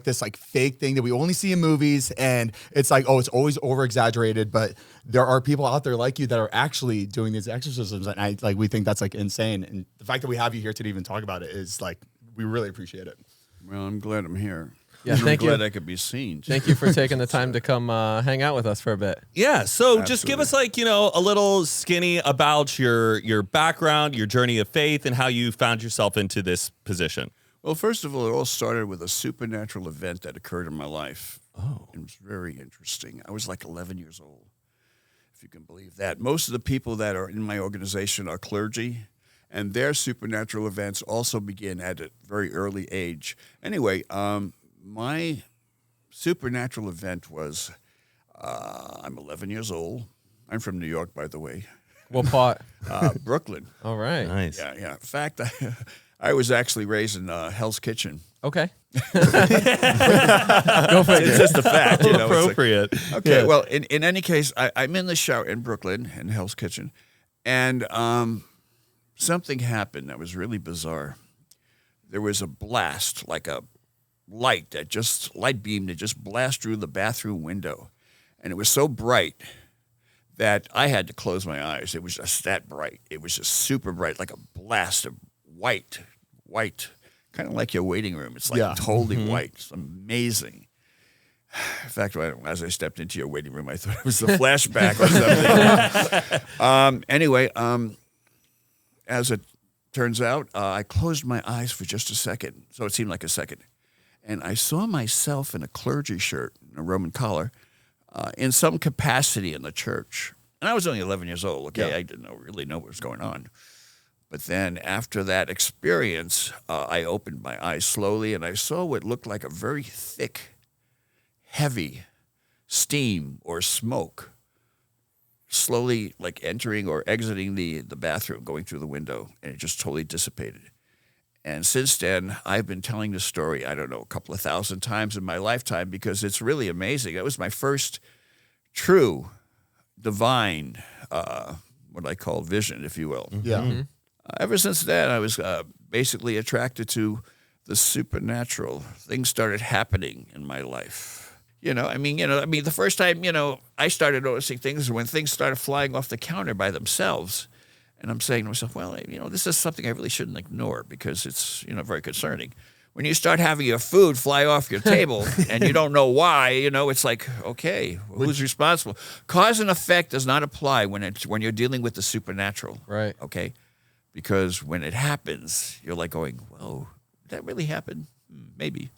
this like fake thing that we only see in movies, and it's like, oh, it's always over exaggerated. But there are people out there like you that are actually doing these exorcisms, and we think that's like insane. And the fact that we have you here to even talk about it is like, we really appreciate it. Well, I'm glad I'm here. Yeah, I'm thank you. glad I could be seen. Thank you for taking the time to come hang out with us for a bit. Yeah, so just give us like, a little skinny about your background, your journey of faith, and how you found yourself into this position. Well, first of all, it all started with a supernatural event that occurred in my life. Oh. It was very interesting. I was like 11 years old, if you can believe that. Most of the people that are in my organization are clergy, and their supernatural events also begin at a very early age. Anyway, my supernatural event was, I'm 11 years old. I'm from New York, by the way. What part? Brooklyn. All right. Nice. Yeah. In fact, I was actually raised in Hell's Kitchen. Okay. Go figure. It's just a fact, you know. Appropriate. It's like, okay, well, in any case, I'm in the shower in Brooklyn in Hell's Kitchen, and something happened that was really bizarre. There was a blast, like a light beam that just blasted through the bathroom window, and it was so bright that I had to close my eyes. It was just that bright. It was just super bright, like a blast of white, kind of like your waiting room. It's like totally white. It's amazing. In fact, as I stepped into your waiting room, I thought it was a flashback or something. Anyway, as it turns out, I closed my eyes for just a second, so it seemed like a second. And I saw myself in a clergy shirt and a Roman collar in some capacity in the church. And I was only 11 years old, okay? Yeah. I didn't really know what was going on. But then after that experience, I opened my eyes slowly, and I saw what looked like a very thick, heavy steam or smoke slowly like entering or exiting the bathroom, going through the window, and it just totally dissipated. And since then, I've been telling this story, I don't know, a couple of thousand times in my lifetime because it's really amazing. That was my first true divine, what I call vision, if you will. Yeah. Ever since then, I was basically attracted to the supernatural. Things started happening in my life. The first time, I started noticing things when things started flying off the counter by themselves. And I'm saying to myself, well, this is something I really shouldn't ignore because it's, very concerning. When you start having your food fly off your table and you don't know why, it's like, okay, who's responsible? Cause and effect does not apply when you're dealing with the supernatural. Right. Okay. Because when it happens, you're like going, whoa, did that really happen? Maybe.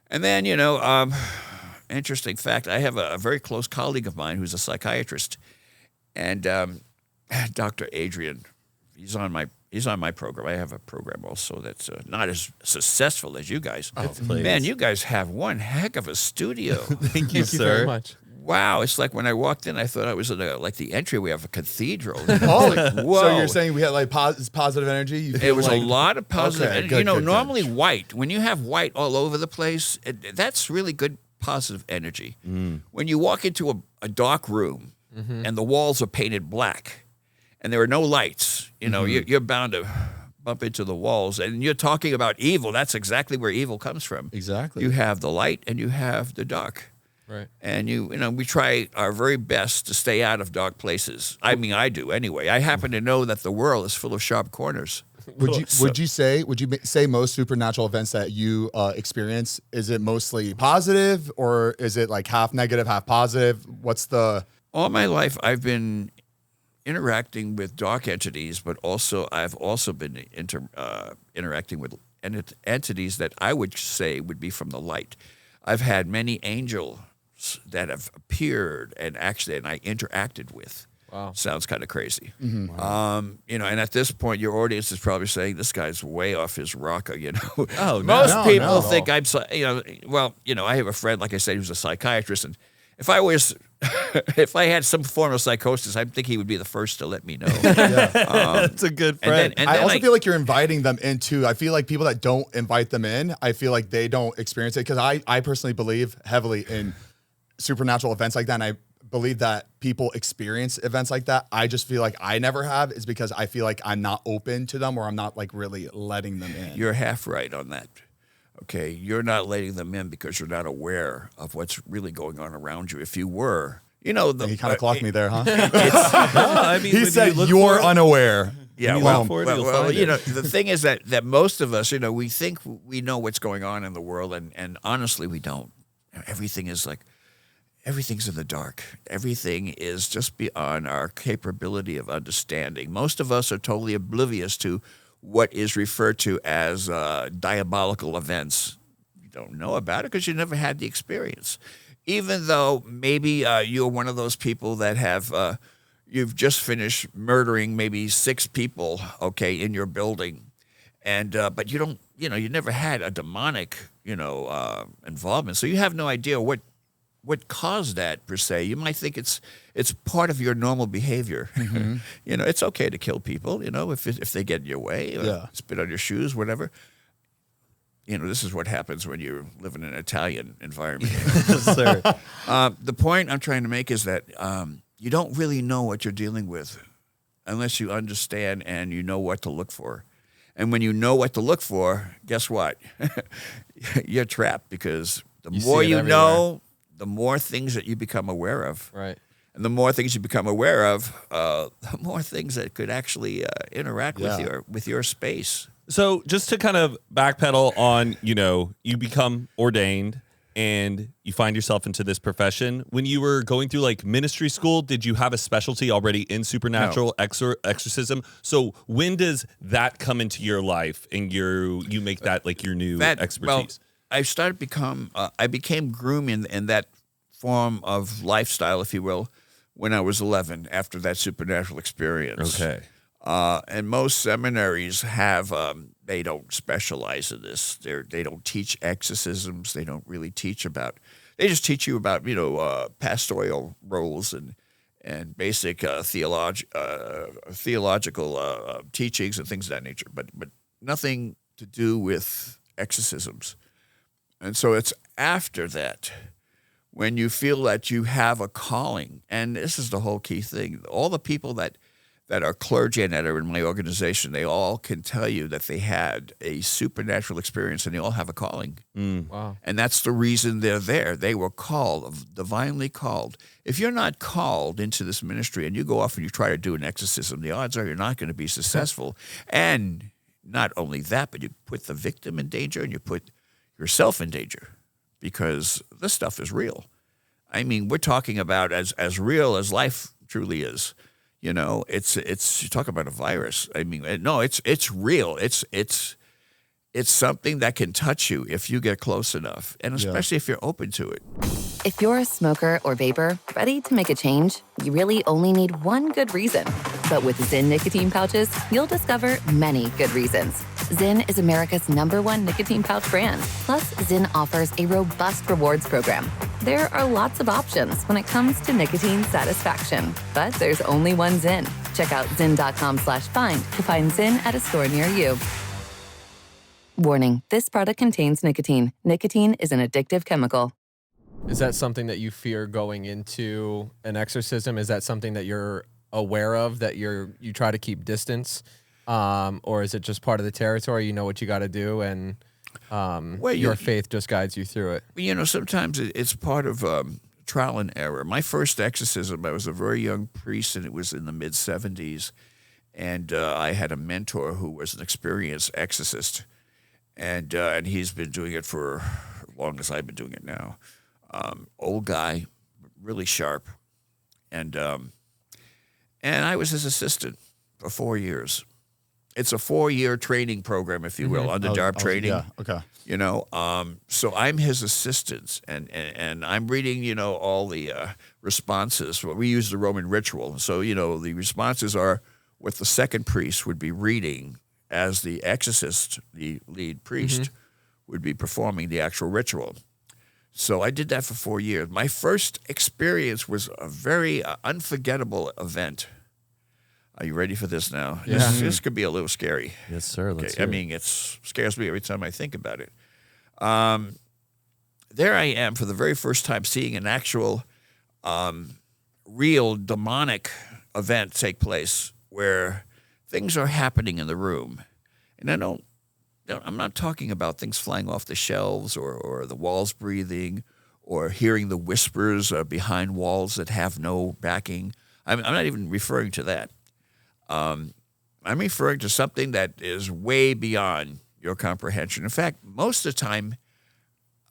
And then, interesting fact, I have a very close colleague of mine who's a psychiatrist, and Dr. Adrian, he's on my program. I have a program also that's not as successful as you guys. Oh, please. Man, you guys have one heck of a studio. Thank you, Thank you very sir. much. Wow, it's like when I walked in, I thought I was in the entryway of a cathedral. Oh, Like, whoa. so you're saying we had like positive energy? You It feel was like, a lot of positive. Okay, and, good, good. normally white, when you have white all over the place, that's really good positive energy. When you walk into a dark room and the walls are painted black and there are no lights, you're bound to bump into the walls. And you're talking about evil. That's exactly where evil comes from. Exactly. You have the light and you have the dark. Right. And we try our very best to stay out of dark places. I mean, I do anyway. I happen to know that the world is full of sharp corners. Would you say most supernatural events that you experience, is it mostly positive or is it like half negative, half positive? What's the All my life, I've been interacting with dark entities, but I've also been interacting with entities that I would say would be from the light. I've had many angels that have appeared and I interacted with. Wow. Sounds kind of crazy. Mm-hmm. And at this point, your audience is probably saying, this guy's way off his rocker, Oh, no. Most No, people no. think I'm, I have a friend, like I said, who's a psychiatrist, and if I had some form of psychosis, I think he would be the first to let me know. That's a good friend. And I then also feel like you're inviting them into. I feel like people that don't invite them in, I feel like they don't experience it because I personally believe heavily in supernatural events like that. And I believe that people experience events like that. I just feel like I never have is because I feel like I'm not open to them or I'm not like really letting them in. You're half right on that. Okay, you're not letting them in because you're not aware of what's really going on around you. If you were, He kind of clocked me there, huh? He when said you look you're for it- unaware. Yeah, When you well, look for it, you'll find it. the thing is that most of us, we think we know what's going on in the world, and honestly, we don't. Everything's in the dark. Everything is just beyond our capability of understanding. Most of us are totally oblivious to what is referred to as diabolical events. You don't know about it because you never had the experience. Even though maybe you're one of those people that have, you've just finished murdering maybe 6 people, okay, in your building, and but you don't, you never had a demonic, involvement, so you have no idea what caused that per se. You might think it's part of your normal behavior. Mm-hmm. It's okay to kill people, if they get in your way or spit on your shoes, whatever. This is what happens when you live in an Italian environment. Sir. The point I'm trying to make is that you don't really know what you're dealing with unless you understand and you know what to look for. And when you know what to look for, guess what? You're trapped because the more see it you everywhere. know, the more things that you become aware of. Right. And the more things you become aware of, the more things that could actually interact with your space. So just to kind of backpedal on, you become ordained and you find yourself into this profession. When you were going through like ministry school, did you have a specialty already in supernatural exorcism? So when does that come into your life and you make that like your new expertise? Well, I became groomed in that form of lifestyle, if you will, when I was 11 after that supernatural experience. Okay. And most seminaries have, they don't specialize in this. They don't teach exorcisms. They don't really teach about, they just teach you about, pastoral roles and basic theological teachings and things of that nature, but nothing to do with exorcisms. And so it's after that when you feel that you have a calling, and this is the whole key thing. All the people that are clergy and that are in my organization, they all can tell you that they had a supernatural experience and they all have a calling. Wow. And that's the reason they're there. They were called, divinely called. If you're not called into this ministry and you go off and you try to do an exorcism, the odds are you're not going to be successful. And not only that, but you put the victim in danger and you put yourself in danger because this stuff is real. I mean, we're talking about as real as life truly is. It's you talk about a virus. I mean, no, it's real. It's something that can touch you if you get close enough, and especially if you're open to it. If you're a smoker or vapor, ready to make a change, you really only need one good reason. But with Zyn nicotine pouches, you'll discover many good reasons. Zyn is America's #1 nicotine pouch brand. Plus, Zyn offers a robust rewards program. There are lots of options when it comes to nicotine satisfaction, but there's only one Zyn. Check out zyn.com/find to find Zyn at a store near you. Warning, this product contains nicotine. Nicotine is an addictive chemical. Is that something that you fear going into an exorcism? Is that something that you're aware of, that you try to keep distance? Or is it just part of the territory? You know what you got to do, and your faith just guides you through it? Sometimes it's part of trial and error. My first exorcism, I was a very young priest, and it was in the mid-'70s. And I had a mentor who was an experienced exorcist. And he's been doing it for as long as I've been doing it now. Old guy, really sharp. And I was his assistant for 4 years. It's a 4-year training program, if you will, under-job training. Yeah, okay. So I'm his assistant, and I'm reading, all the responses. Well, we use the Roman ritual. So, the responses are what the second priest would be reading as the exorcist, the lead priest, would be performing the actual ritual. So I did that for 4 years. My first experience was a very unforgettable event. Are you ready for this now? Yeah. This could be a little scary. Yes, sir. Let's Okay. I mean, it scares me every time I think about it. There I am for the very first time seeing an actual real demonic event take place where things are happening in the room. And I'm not talking about things flying off the shelves or the walls breathing or hearing the whispers behind walls that have no backing. I'm not even referring to that. I'm referring to something that is way beyond your comprehension. In fact, most of the time,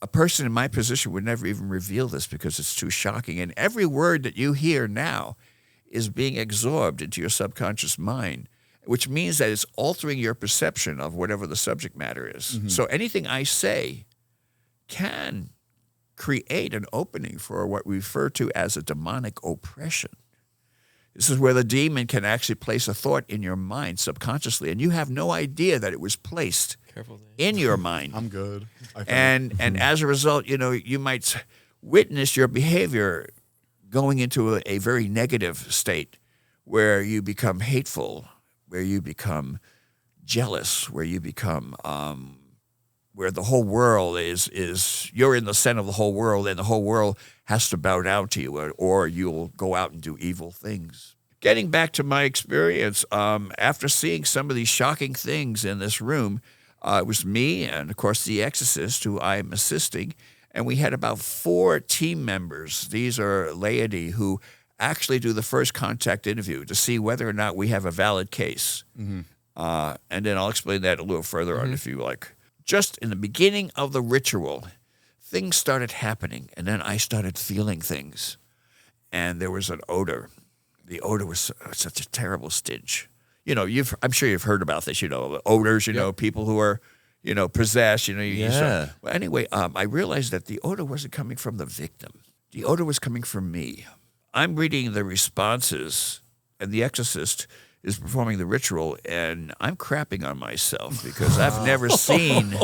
a person in my position would never even reveal this because it's too shocking. And every word that you hear now is being absorbed into your subconscious mind, which means that it's altering your perception of whatever the subject matter is. So anything I say can create an opening for what we refer to as a demonic oppression. This is where the demon can actually place a thought in your mind subconsciously, and you have no idea that it was placed in your mind. I'm good. And as a result, you might witness your behavior going into a very negative state where you become hateful, where you become jealous, where you become where the whole world is you're in the center of the whole world, and the whole world has to bow down to you, or you'll go out and do evil things. Getting back to my experience, after seeing some of these shocking things in this room, it was me and, of course, the exorcist who I'm assisting, and we had about 4 team members. These are laity who actually do the first contact interview to see whether or not we have a valid case. And then I'll explain that a little further on if you like. Just in the beginning of the ritual, things started happening, and then I started feeling things. And there was an odor. The odor was such a terrible stench. I'm sure you've heard about this, odors, people who are, possessed, Yeah. Well, anyway, I realized that the odor wasn't coming from the victim. The odor was coming from me. I'm reading the responses, and the exorcist is performing the ritual, and I'm crapping on myself because I've never seen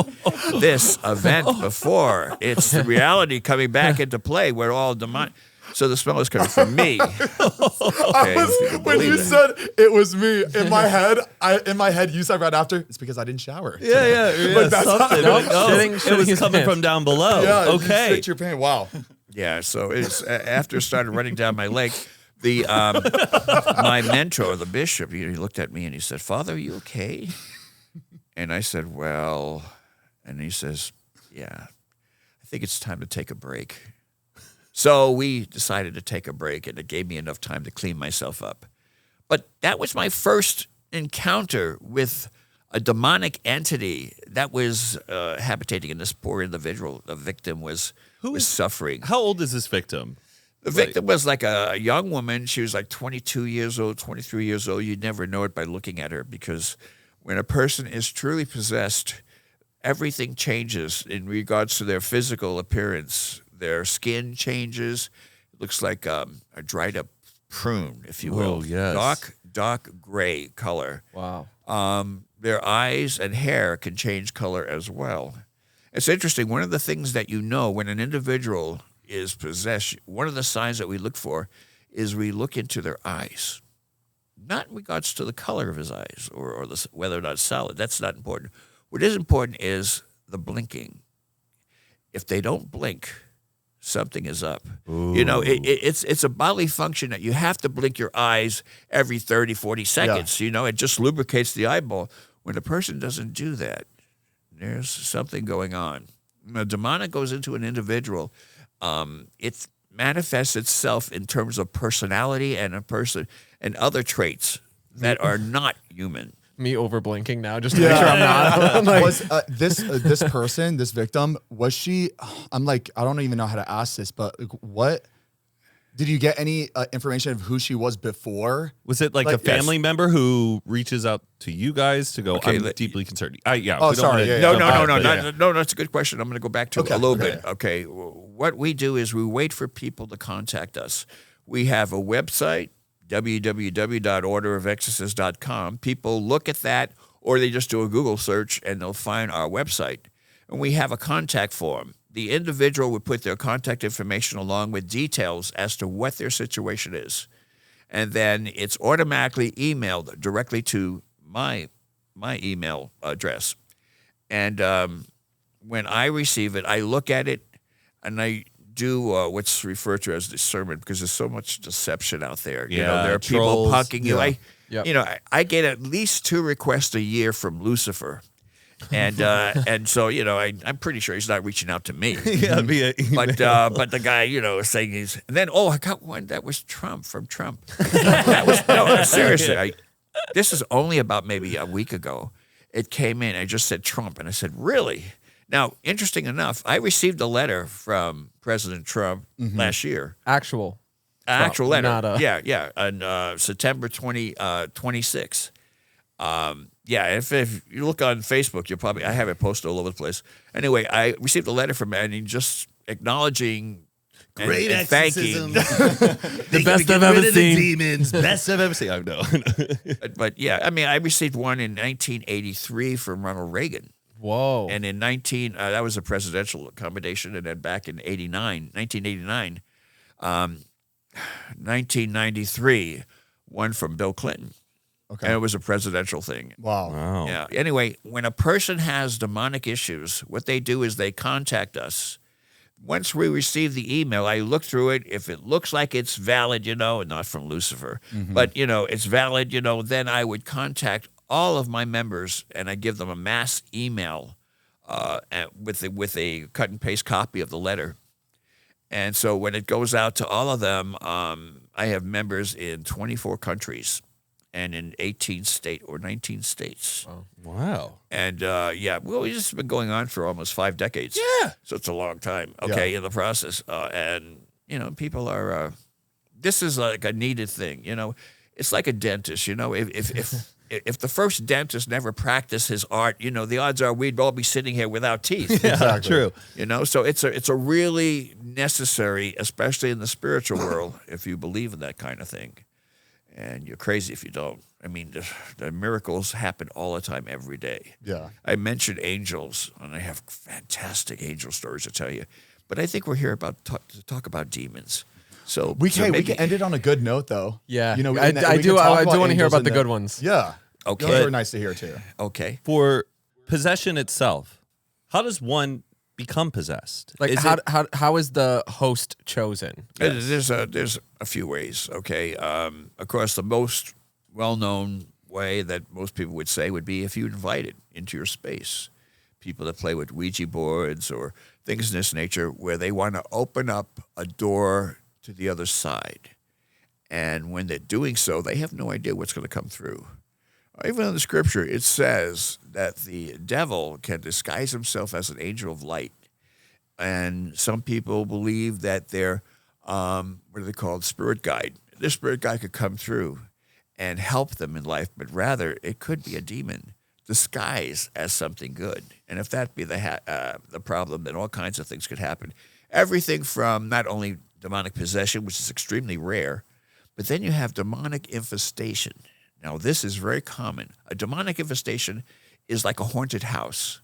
this event before. It's the reality coming back into play where all demonic. So the smell is coming from me. Okay, When you said it was me, in my head, you said right after, it's because I didn't shower. Yeah. Like, that's something. Nope, It was shitting coming his from down below. Yeah, Okay. You shit your pants. Wow. Yeah, so it's after it started running down my leg. The my mentor, the bishop, he looked at me and he said, "Father, are you okay?" And I said, "Well," and he says, "Yeah, I think it's time to take a break." So we decided to take a break, and it gave me enough time to clean myself up. But that was my first encounter with a demonic entity that was habitating in this poor individual. The victim was suffering. How old is this victim? The victim was like a young woman. She was like 22 years old, 23 years old. You'd never know it by looking at her, because when a person is truly possessed, everything changes in regards to their physical appearance. Their skin changes. It looks like a dried up prune, if you will. Oh, yes. Dark gray color. Wow. Their eyes and hair can change color as well. It's interesting. One of the things that you know when an individual is possessed, one of the signs that we look for is we look into their eyes. Not in regards to the color of his eyes or whether or not it's solid. That's not important. What is important is the blinking. If they don't blink, something is up. Ooh. You know, it's a bodily function that you have to blink your eyes every 30, 40 seconds. Yeah. You know, it just lubricates the eyeball. When a person doesn't do that, there's something going on. When a demonic goes into an individual, it manifests itself in terms of personality and other traits that are not human. Me over blinking now, just to make sure I'm not. Like, Was this person, this victim, was she? I'm like, I don't even know how to ask this, but what? Did you get any information of who she was before? Was it like a family member who reaches out to you guys to go, I'm deeply concerned? Yeah. Oh, sorry. No, that's a good question. I'm going to go back to it a little bit. Okay. What we do is we wait for people to contact us. We have a website, www.orderofexorcists.com. People look at that, or they just do a Google search and they'll find our website. And we have a contact form. The individual would put their contact information along with details as to what their situation is. And then it's automatically emailed directly to my email address. And when I receive it, I look at it and I do what's referred to as discernment, because there's so much deception out there. Yeah, you know, there are trolls. people punking you. Yep. I get at least 2 requests a year from Lucifer. And so, you know, I'm pretty sure he's not reaching out to me. But the guy, you know, is saying I got one that was from Trump. That was, no, seriously. This is only about maybe a week ago. It came in. I just said Trump, and I said, really? Now, interesting enough, I received a letter from President Trump last year. actual Letter. not a- Yeah. On September 26th. If you look on Facebook, I have it posted all over the place. Anyway, I received a letter from him, and he just acknowledging great and thanking. The best I've ever seen. Demons, best I've ever seen. I know. But yeah, I mean, I received one in 1983 from Ronald Reagan. Whoa. And in that was a presidential commendation, and then back in 1989, 1993, one from Bill Clinton. Okay. And it was a presidential thing. Wow. Yeah. Anyway, when a person has demonic issues, what they do is they contact us. Once we receive the email, I look through it. If it looks like it's valid, not from Lucifer, but, it's valid, then I would contact all of my members, and I give them a mass email with a cut and paste copy of the letter. And so when it goes out to all of them, I have members in 24 countries and in 18 or 19 states. Wow. And we've just been going on for almost 5 decades. Yeah. So it's a long time, in the process. And people are, this is like a needed thing, It's like a dentist, If the first dentist never practiced his art, the odds are we'd all be sitting here without teeth. Yeah, exactly. True. So it's a really necessary, especially in the spiritual world, if you believe in that kind of thing. and you're crazy if you don't. I mean, the miracles happen all the time, every day. Yeah. I mentioned angels, and I have fantastic angel stories to tell you. But I think we're here to talk about demons. So We can end it on a good note, though. Yeah. You know, I do want to hear about the good ones. Yeah. Okay. Those are nice to hear too. Okay. For possession itself, how does one become possessed? Like, how is the host chosen? There's a few ways. Okay. Of course, the most well-known way that most people would say would be if you invited into your space people that play with Ouija boards or things in this nature, where they want to open up a door to the other side, and when they're doing so, they have no idea what's going to come through. Even in the scripture, it says that the devil can disguise himself as an angel of light. And some people believe that they're, what are they called, spirit guide. This spirit guide could come through and help them in life, but rather it could be a demon disguised as something good. And if that be the problem, then all kinds of things could happen. Everything from not only demonic possession, which is extremely rare, but then you have demonic infestation. Now, this is very common. A demonic infestation is like a haunted house.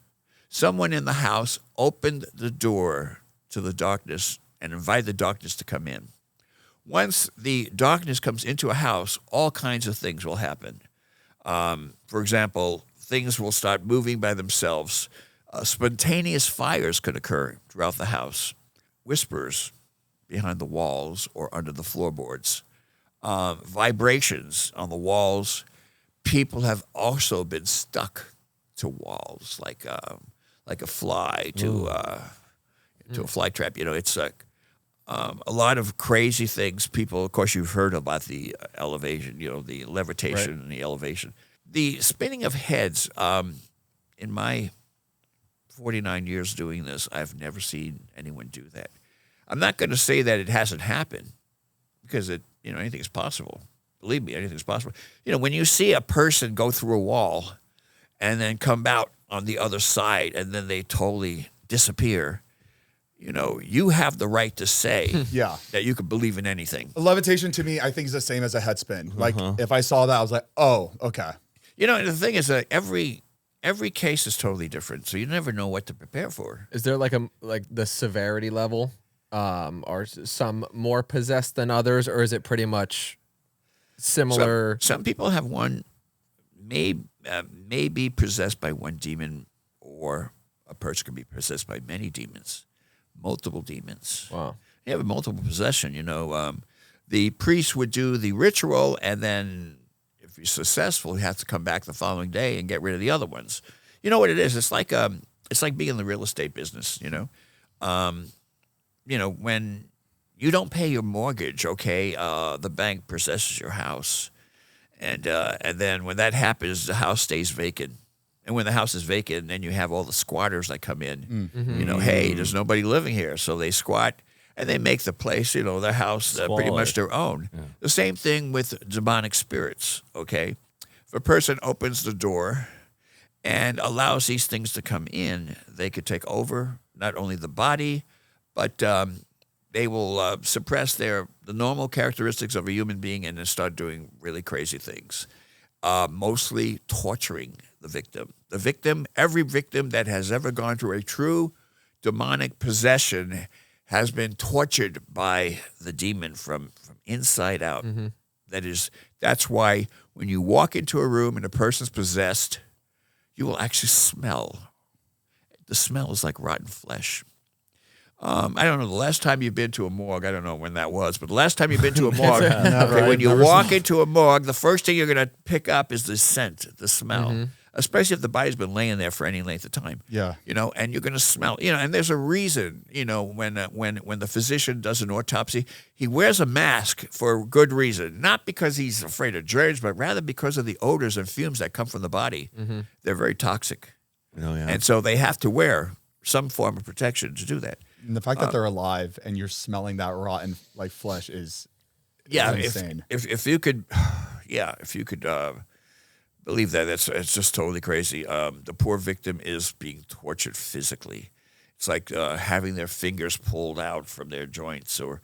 Someone in the house opened the door to the darkness and invited the darkness to come in. Once the darkness comes into a house, all kinds of things will happen. For example, things will start moving by themselves. Spontaneous fires could occur throughout the house. Whispers behind the walls or under the floorboards. Vibrations on the walls. People have also been stuck to walls like a fly to a fly trap. You know, it's like a lot of crazy things. People, of course, you've heard about the elevation. You know, the levitation and the elevation. The spinning of heads. In my 49 years doing this, I've never seen anyone do that. I'm not going to say that it hasn't happened, because anything is possible. Believe me, anything's possible. You know, when you see a person go through a wall and then come out on the other side and then they totally disappear, you have the right to say that you can believe in anything. Levitation to me, I think, is the same as a head spin. Like, if I saw that, I was like, oh, okay. And the thing is that every case is totally different, so you never know what to prepare for. Is there like the severity level? Are some more possessed than others, or is it pretty much similar? Some people have may be possessed by one demon, or a person can be possessed by many demons, multiple demons. Wow. You have a multiple possession. The priest would do the ritual, and then if he's successful, he has to come back the following day and get rid of the other ones. You know what it is? It's like being in the real estate business. When you don't pay your mortgage, the bank possesses your house, and then when that happens, the house stays vacant. And when the house is vacant, then you have all the squatters that come in. Hey, there's nobody living here, so they squat and they make the place, their house pretty much their own. Yeah. The same thing with demonic spirits. Okay, if a person opens the door and allows these things to come in, they could take over not only the body, but they will suppress the normal characteristics of a human being and then start doing really crazy things, mostly torturing the victim. Every victim that has ever gone through a true demonic possession has been tortured by the demon from inside out. Mm-hmm. That's why when you walk into a room and a person's possessed, you will actually smell. The smell is like rotten flesh. I don't know, the last time you've been to a morgue, I don't know when that was, but the last time you've been to a morgue, when you walk into a morgue, the first thing you're going to pick up is the scent, the smell, especially if the body's been laying there for any length of time. Yeah. And you're going to smell, and there's a reason, when the physician does an autopsy, he wears a mask for a good reason, not because he's afraid of germs, but rather because of the odors and fumes that come from the body. Mm-hmm. They're very toxic. Oh, yeah. And so they have to wear some form of protection to do that. And the fact that they're alive and you're smelling that rotten flesh is insane. If you could, believe that, it's just totally crazy. The poor victim is being tortured physically. It's like having their fingers pulled out from their joints, or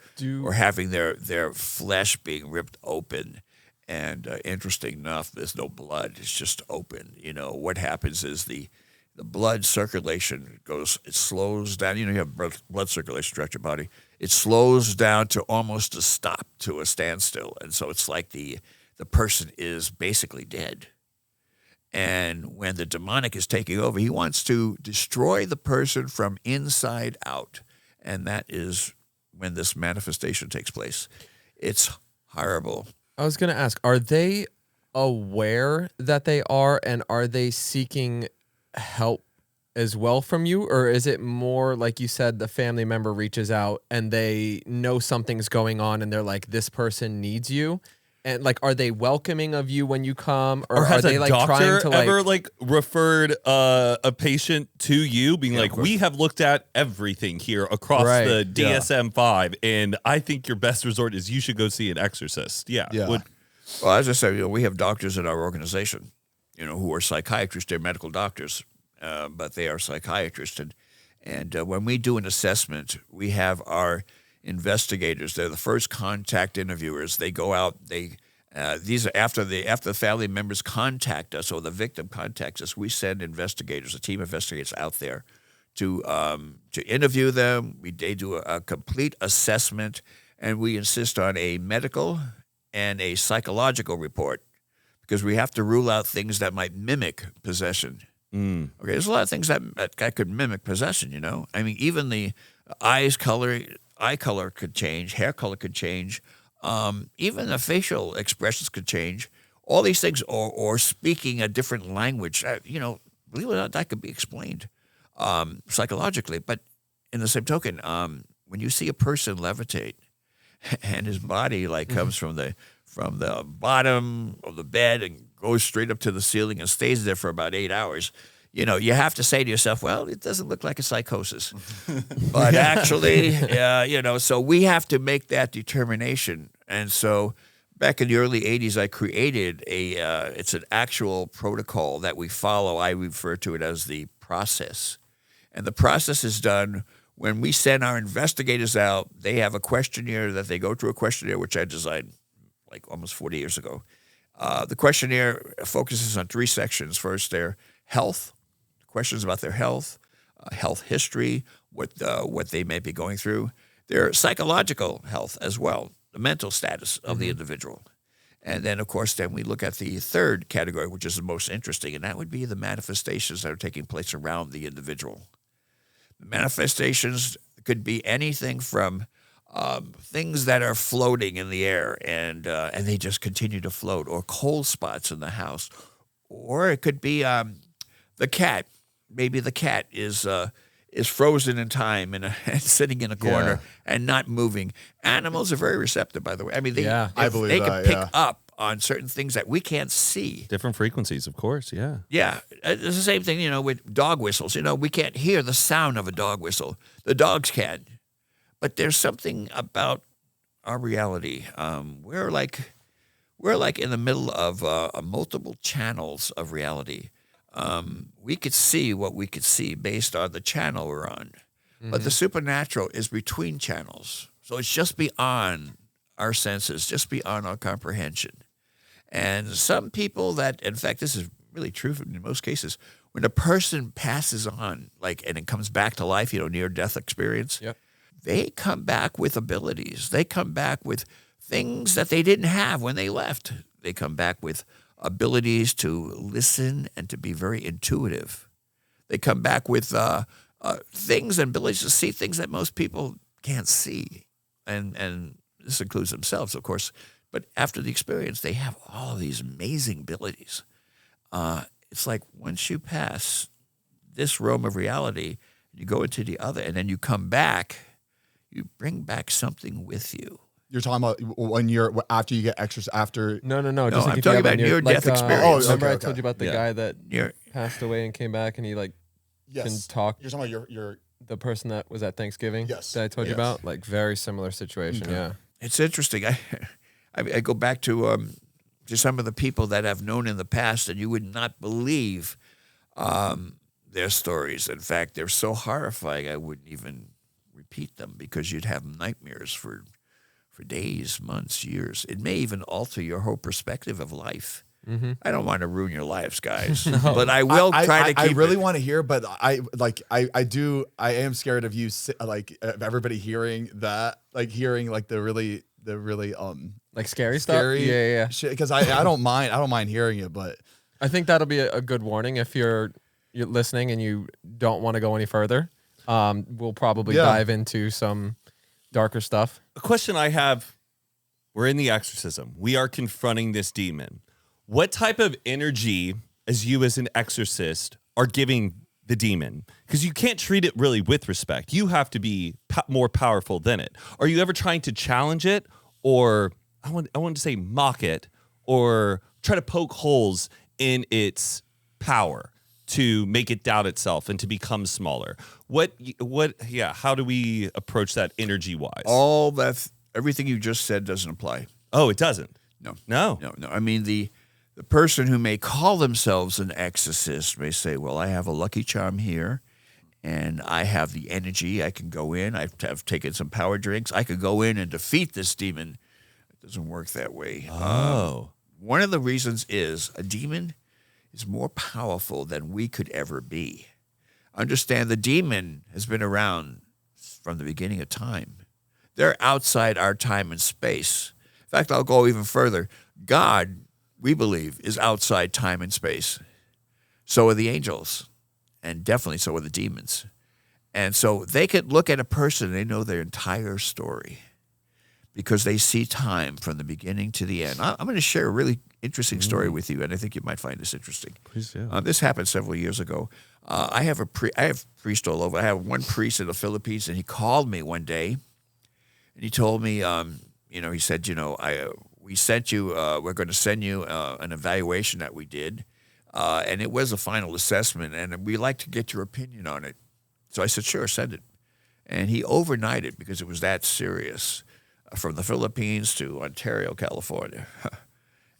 having their flesh being ripped open, And interesting enough, there's no blood. It's just open. What happens is the blood circulation it slows down. You have blood circulation throughout your body. It slows down to almost a stop, to a standstill. And so it's like the person is basically dead. And when the demonic is taking over, he wants to destroy the person from inside out. And that is when this manifestation takes place. It's horrible. I was going to ask, are they aware that they are, and are they seeking help as well from you? Or is it more like you said, the family member reaches out and they know something's going on and they're like, this person needs you? And like, are they welcoming of you when you come, or has are they a like doctor trying to ever referred a patient to you, being like, we have looked at everything here across the DSM-5, and I think your best resort is you should go see an exorcist. Yeah. Well, as I said, we have doctors in our organization, who are psychiatrists. They're medical doctors, but they are psychiatrists. And when we do an assessment, we have our investigators. They're the first contact interviewers. They go out. These are after the family members contact us or the victim contacts us. We send investigators, a team of investigators out there to interview them. They do a complete assessment, and we insist on a medical and a psychological report, because we have to rule out things that might mimic possession. Okay, there's a lot of things that could mimic possession. I mean, even the eye color could change, hair color could change, even the facial expressions could change. All these things, or speaking a different language, believe it or not, that could be explained psychologically. But in the same token, when you see a person levitate and his body comes from the bottom of the bed and goes straight up to the ceiling and stays there for about 8 hours, you have to say to yourself, well, it doesn't look like a psychosis. But actually, so we have to make that determination. And so back in the early 80s, I created it's an actual protocol that we follow. I refer to it as the process. And the process is done when we send our investigators out. They have a questionnaire that they go through, a questionnaire which I designed almost 40 years ago. The questionnaire focuses on 3 sections. First, their health, questions about their health, health history, what they may be going through, their psychological health as well, the mental status of the individual. And then, of course, we look at the third category, which is the most interesting, and that would be the manifestations that are taking place around the individual. The manifestations could be anything from things that are floating in the air and they just continue to float, or cold spots in the house, or it could be the cat. Maybe the cat is frozen in time and sitting in a corner and not moving. Animals are very receptive, by the way. I mean, I believe they that, can pick up on certain things that we can't see. Different frequencies, of course. Yeah. Yeah, it's the same thing. With dog whistles. We can't hear the sound of a dog whistle. The dogs can. But there's something about our reality. We're like in the middle of multiple channels of reality. We could see what we could see based on the channel we're on. But the supernatural is between channels. So it's just beyond our senses, just beyond our comprehension. And some people in fact, this is really true in most cases, when a person passes on, and it comes back to life, near-death experience, they come back with abilities. They come back with things that they didn't have when they left. They come back with abilities to listen and to be very intuitive. They come back with things and abilities to see things that most people can't see. And this includes themselves, of course. But after the experience, they have all of these amazing abilities. It's like once you pass this realm of reality, you go into the other, and then you come back, you bring back something with you. You're talking about when after you get extras after. No. No, Just I'm talking about near-death experience. Remember okay, I told you about the guy that Near- passed away and came back, and he can talk. You're talking about your. The person that was at Thanksgiving. Yes. That I told you about. Very similar situation. Yeah. It's interesting. I go back to some of the people that I've known in the past, and you would not believe their stories. In fact, they're so horrifying I wouldn't even repeat them, because you'd have nightmares for for days, months, years. It may even alter your whole perspective of life. Mm-hmm. I don't want to ruin your lives, guys, but I will try to keep I really it. want to hear, but I am scared of you, of everybody hearing that, like hearing like the really Like scary scary stuff. Yeah. shit. Because I don't mind hearing it, but I think that'll be a good warning if you're listening and you don't want to go any further. We'll probably dive into some darker stuff. A question I have, we're in the exorcism. We are confronting this demon. What type of energy, as you as an exorcist, are giving the demon? Because you can't treat it really with respect. You have to be more powerful than it. Are you ever trying to challenge it, or I want to say mock it, or try to poke holes in its power to make it doubt itself and to become smaller? How do we approach that energy-wise? Everything you just said doesn't apply. Oh, it doesn't? No. I mean, the person who may call themselves an exorcist may say, well, I have a lucky charm here, and I have the energy. I can go in. I've taken some power drinks. I could go in and defeat this demon. It doesn't work that way. Oh. One of the reasons is a demon is more powerful than we could ever be. Understand, the demon has been around from the beginning of time. They're outside our time and space. In fact, I'll go even further. God, we believe, is outside time and space. So are the angels, and definitely so are the demons. And so they could look at a person and they know their entire story because they see time from the beginning to the end. I'm going to share a really interesting story with you, and I think you might find this interesting. Please do. This happened several years ago. I have priests all over. I have one priest in the Philippines, and he called me one day, and he told me, he said, we sent you, we're going to send you an evaluation that we did, and it was a final assessment, and we'd like to get your opinion on it. So I said, sure, send it. And he overnighted because it was that serious, from the Philippines to Ontario, California.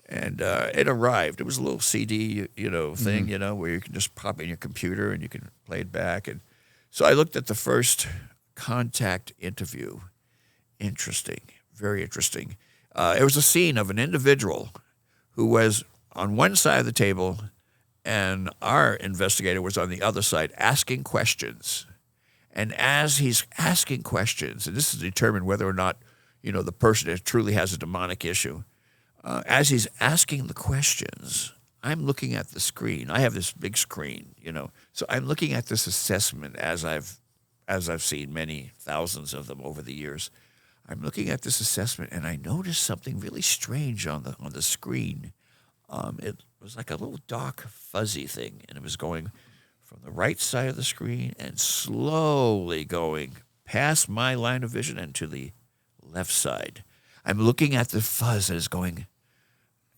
And it arrived. It was a little CD, thing, where you can just pop in your computer and you can play it back. And so I looked at the first contact interview. Interesting, very interesting. It was a scene of an individual who was on one side of the table and our investigator was on the other side asking questions. And as he's asking questions, and this is to determine whether or not, the person truly has a demonic issue, as he's asking the questions, I'm looking at the screen. I have this big screen, so I'm looking at this assessment as I've seen many thousands of them over the years. I'm looking at this assessment, and I noticed something really strange on the screen. It was like a little dark, fuzzy thing, and it was going from the right side of the screen and slowly going past my line of vision and to the left side. I'm looking at the fuzz, and it's going,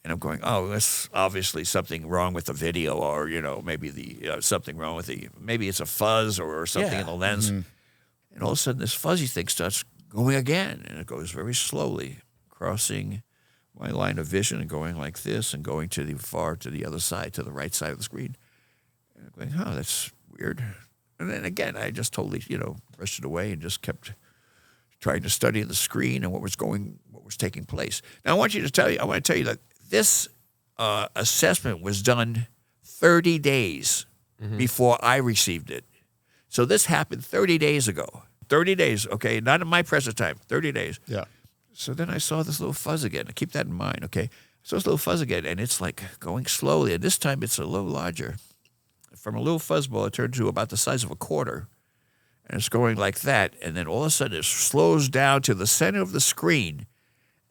and I'm going, oh, that's obviously something wrong with the video, or maybe something wrong with maybe it's a fuzz or something in the lens. Mm-hmm. And all of a sudden, this fuzzy thing starts going again, and it goes very slowly, crossing my line of vision and going like this and going to the other side, to the right side of the screen. And I'm going, oh, that's weird. And then again, I just totally, brushed it away and just kept trying to study the screen and what was taking place. Now, I want to tell you that this assessment was done 30 days before I received it. So this happened 30 days ago. 30 days, okay? Not in my present time, 30 days. yeah. So then I saw this little fuzz again. Keep that in mind, okay? I saw this little fuzz again, and it's like going slowly. And this time it's a little larger. From a little fuzzball, it turned to about the size of a quarter. And it's going like that. And then all of a sudden it slows down to the center of the screen,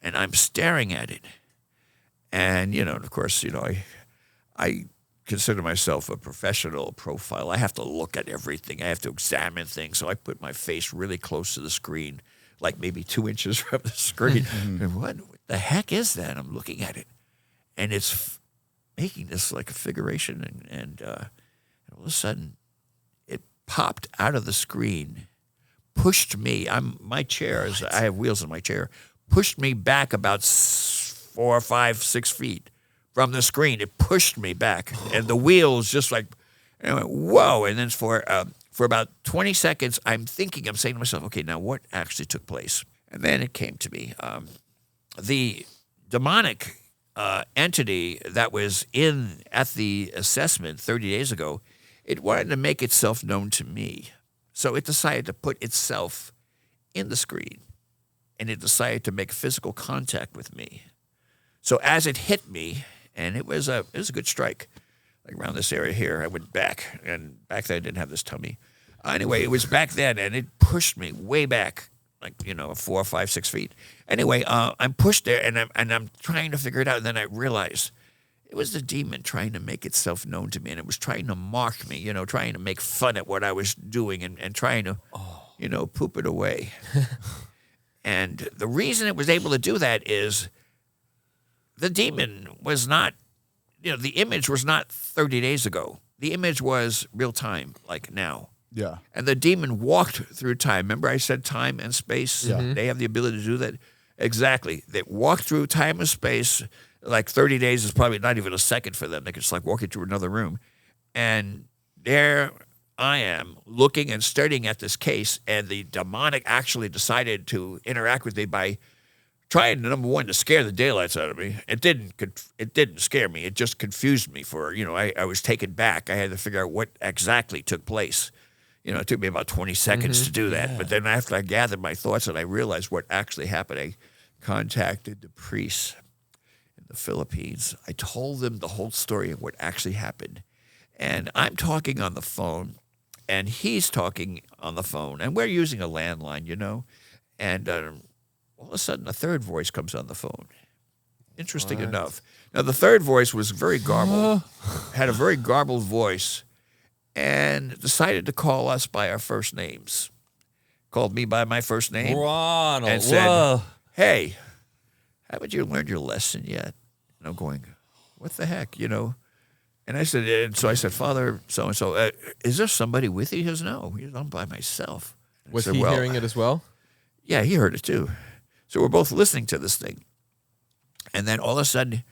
and I'm staring at it. And, of course, I consider myself a professional profile. I have to look at everything. I have to examine things. So I put my face really close to the screen, like maybe 2 inches from the screen. And what the heck is that? I'm looking at it. And it's making this like a figuration. And all of a sudden, it popped out of the screen, pushed me. My chair, I have wheels in my chair, pushed me back about 4, 5, 6 feet. From the screen, it pushed me back, and the wheels just like, and I went, whoa! And then for about 20 seconds, I'm saying to myself, okay, now what actually took place? And then it came to me. The demonic entity that was at the assessment 30 days ago, it wanted to make itself known to me. So it decided to put itself in the screen, and it decided to make physical contact with me. So as it hit me, and it was a good strike, like around this area here, I went back, and back then I didn't have this tummy. Anyway, it was back then, and it pushed me way back, like 4, 5, 6 feet. Anyway, I'm pushed there, and I'm trying to figure it out, and then I realized it was the demon trying to make itself known to me, and it was trying to mock me, trying to make fun at what I was doing, and trying to, poop it away. And the reason it was able to do that is the demon was not, the image was not 30 days ago. The image was real time, like now. Yeah. And the demon walked through time. Remember I said time and space? Yeah. They have the ability to do that? Exactly. They walk through time and space. Like 30 days is probably not even a second for them. They can just like walk into another room. And there I am looking and studying at this case, and the demonic actually decided to interact with me by trying, number one, to scare the daylights out of me. It didn't scare me. It just confused me for, I was taken back. I had to figure out what exactly took place. It took me about 20 seconds to do that. Yeah. But then after I gathered my thoughts and I realized what actually happened, I contacted the priests in the Philippines. I told them the whole story of what actually happened. And I'm talking on the phone, and he's talking on the phone, and we're using a landline, and all of a sudden a third voice comes on the phone. Interesting enough. Now, the third voice was very garbled, had a very garbled voice, and decided to call us by our first names. Called me by my first name. Ronald. And said, hey, haven't you learned your lesson yet? And I'm going, what the heck, And I said, Father, so-and-so, is there somebody with you? He goes, no, I'm by myself. Was he hearing it as well? Yeah, he heard it too. So we're both listening to this thing. And then all of a sudden,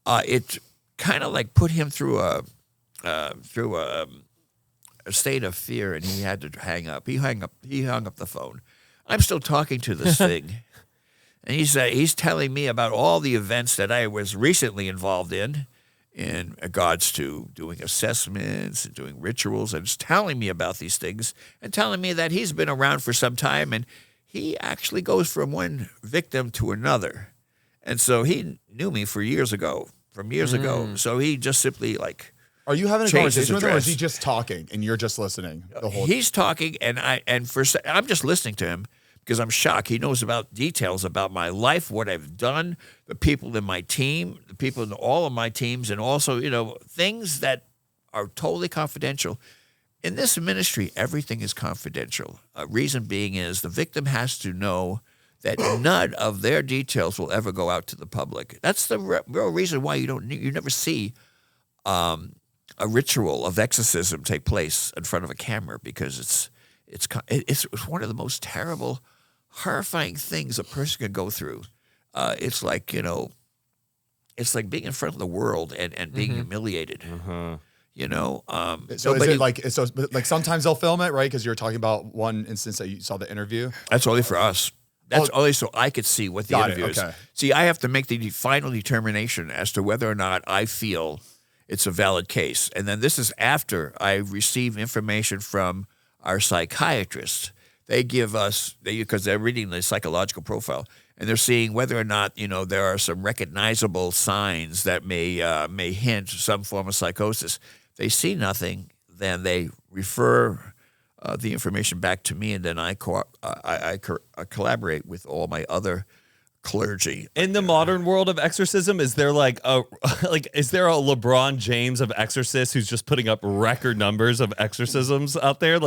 it kind of like put him through a state of fear, and he had to hang up. He hung up the phone. I'm still talking to this thing. And he's telling me about all the events that I was recently involved in regards to doing assessments and doing rituals, and he's telling me about these things and telling me that he's been around for some time, and he actually goes from one victim to another. And so he knew me from years ago. So he just simply like, are you having a changed his conversation with him, or is address. he just talking and you're just listening the whole time? He's talking, and I'm just listening to him because I'm shocked. He knows about details about my life, what I've done, the people in my team, the people in all of my teams, and also, things that are totally confidential. In this ministry, everything is confidential. Reason being is the victim has to know that none of their details will ever go out to the public. That's the real reason why you never see a ritual of exorcism take place in front of a camera, because it's one of the most terrible, horrifying things a person can go through. It's like it's like being in front of the world and being humiliated. Uh-huh. So is it like sometimes they'll film it, right? Because you're talking about one instance that you saw the interview. That's only for us. That's only so I could see what the interview is. See, I have to make the final determination as to whether or not I feel it's a valid case. And then this is after I receive information from our psychiatrist. They give us, because they're reading the psychological profile, and they're seeing whether or not, there are some recognizable signs that may hint some form of psychosis. If they see nothing, then they refer the information back to me, and then I collaborate with all my other clergy. In the modern world of exorcism, is there is there a LeBron James of exorcists who's just putting up record numbers of exorcisms out there?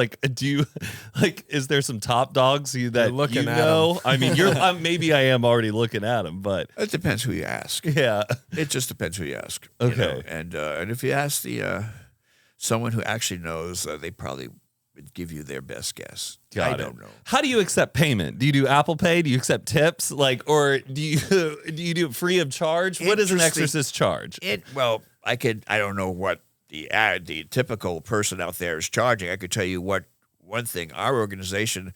Is there some top dogs that looking at them? I mean, you're maybe I am already looking at them, but it depends who you ask. Yeah, it just depends who you ask. Okay, and if you ask someone who actually knows, they probably would give you their best guess. I don't know. How do you accept payment? Do you do Apple Pay? Do you accept tips? Or do you do it free of charge? What does an exorcist charge? I don't know what the typical person out there is charging. I could tell you one thing. Our organization,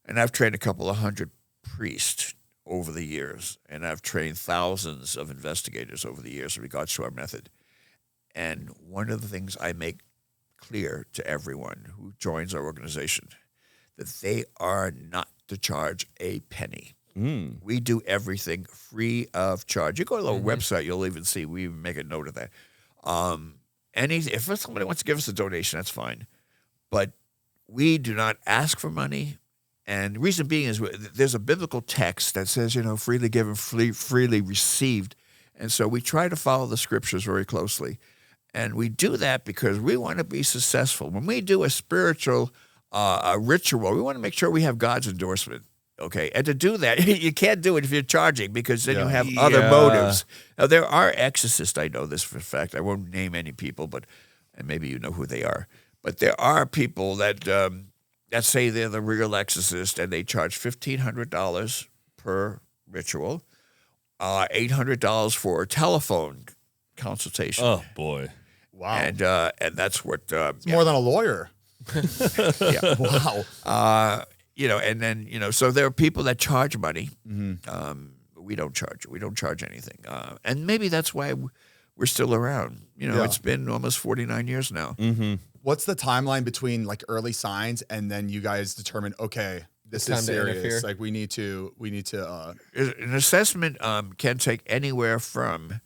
and I've trained a couple of hundred priest over the years, and I've trained thousands of investigators over the years in regards to our method. And one of the things I make clear to everyone who joins our organization, that they are not to charge a penny. We do everything free of charge. You go to our website, you'll even see, we even make a note of that. If somebody wants to give us a donation, that's fine. But we do not ask for money. And the reason being is there's a biblical text that says, freely given, freely received. And so we try to follow the scriptures very closely. And we do that because we want to be successful. When we do a spiritual a ritual, we want to make sure we have God's endorsement. Okay, and to do that, you can't do it if you're charging, because then you have other motives. Now, there are exorcists, I know this for a fact. I won't name any people, and maybe you know who they are. But there are people that say they're the real exorcist, and they charge $1,500 per ritual, $800 for a telephone consultation. Oh, boy. Wow. And that's what... it's more than a lawyer. Yeah. Wow. And then, so there are people that charge money. We don't charge. We don't charge anything. And maybe that's why we're still around. It's been almost 49 years now. What's the timeline between like early signs and then you guys determine, okay, this is serious. Like we need to. An assessment can take anywhere from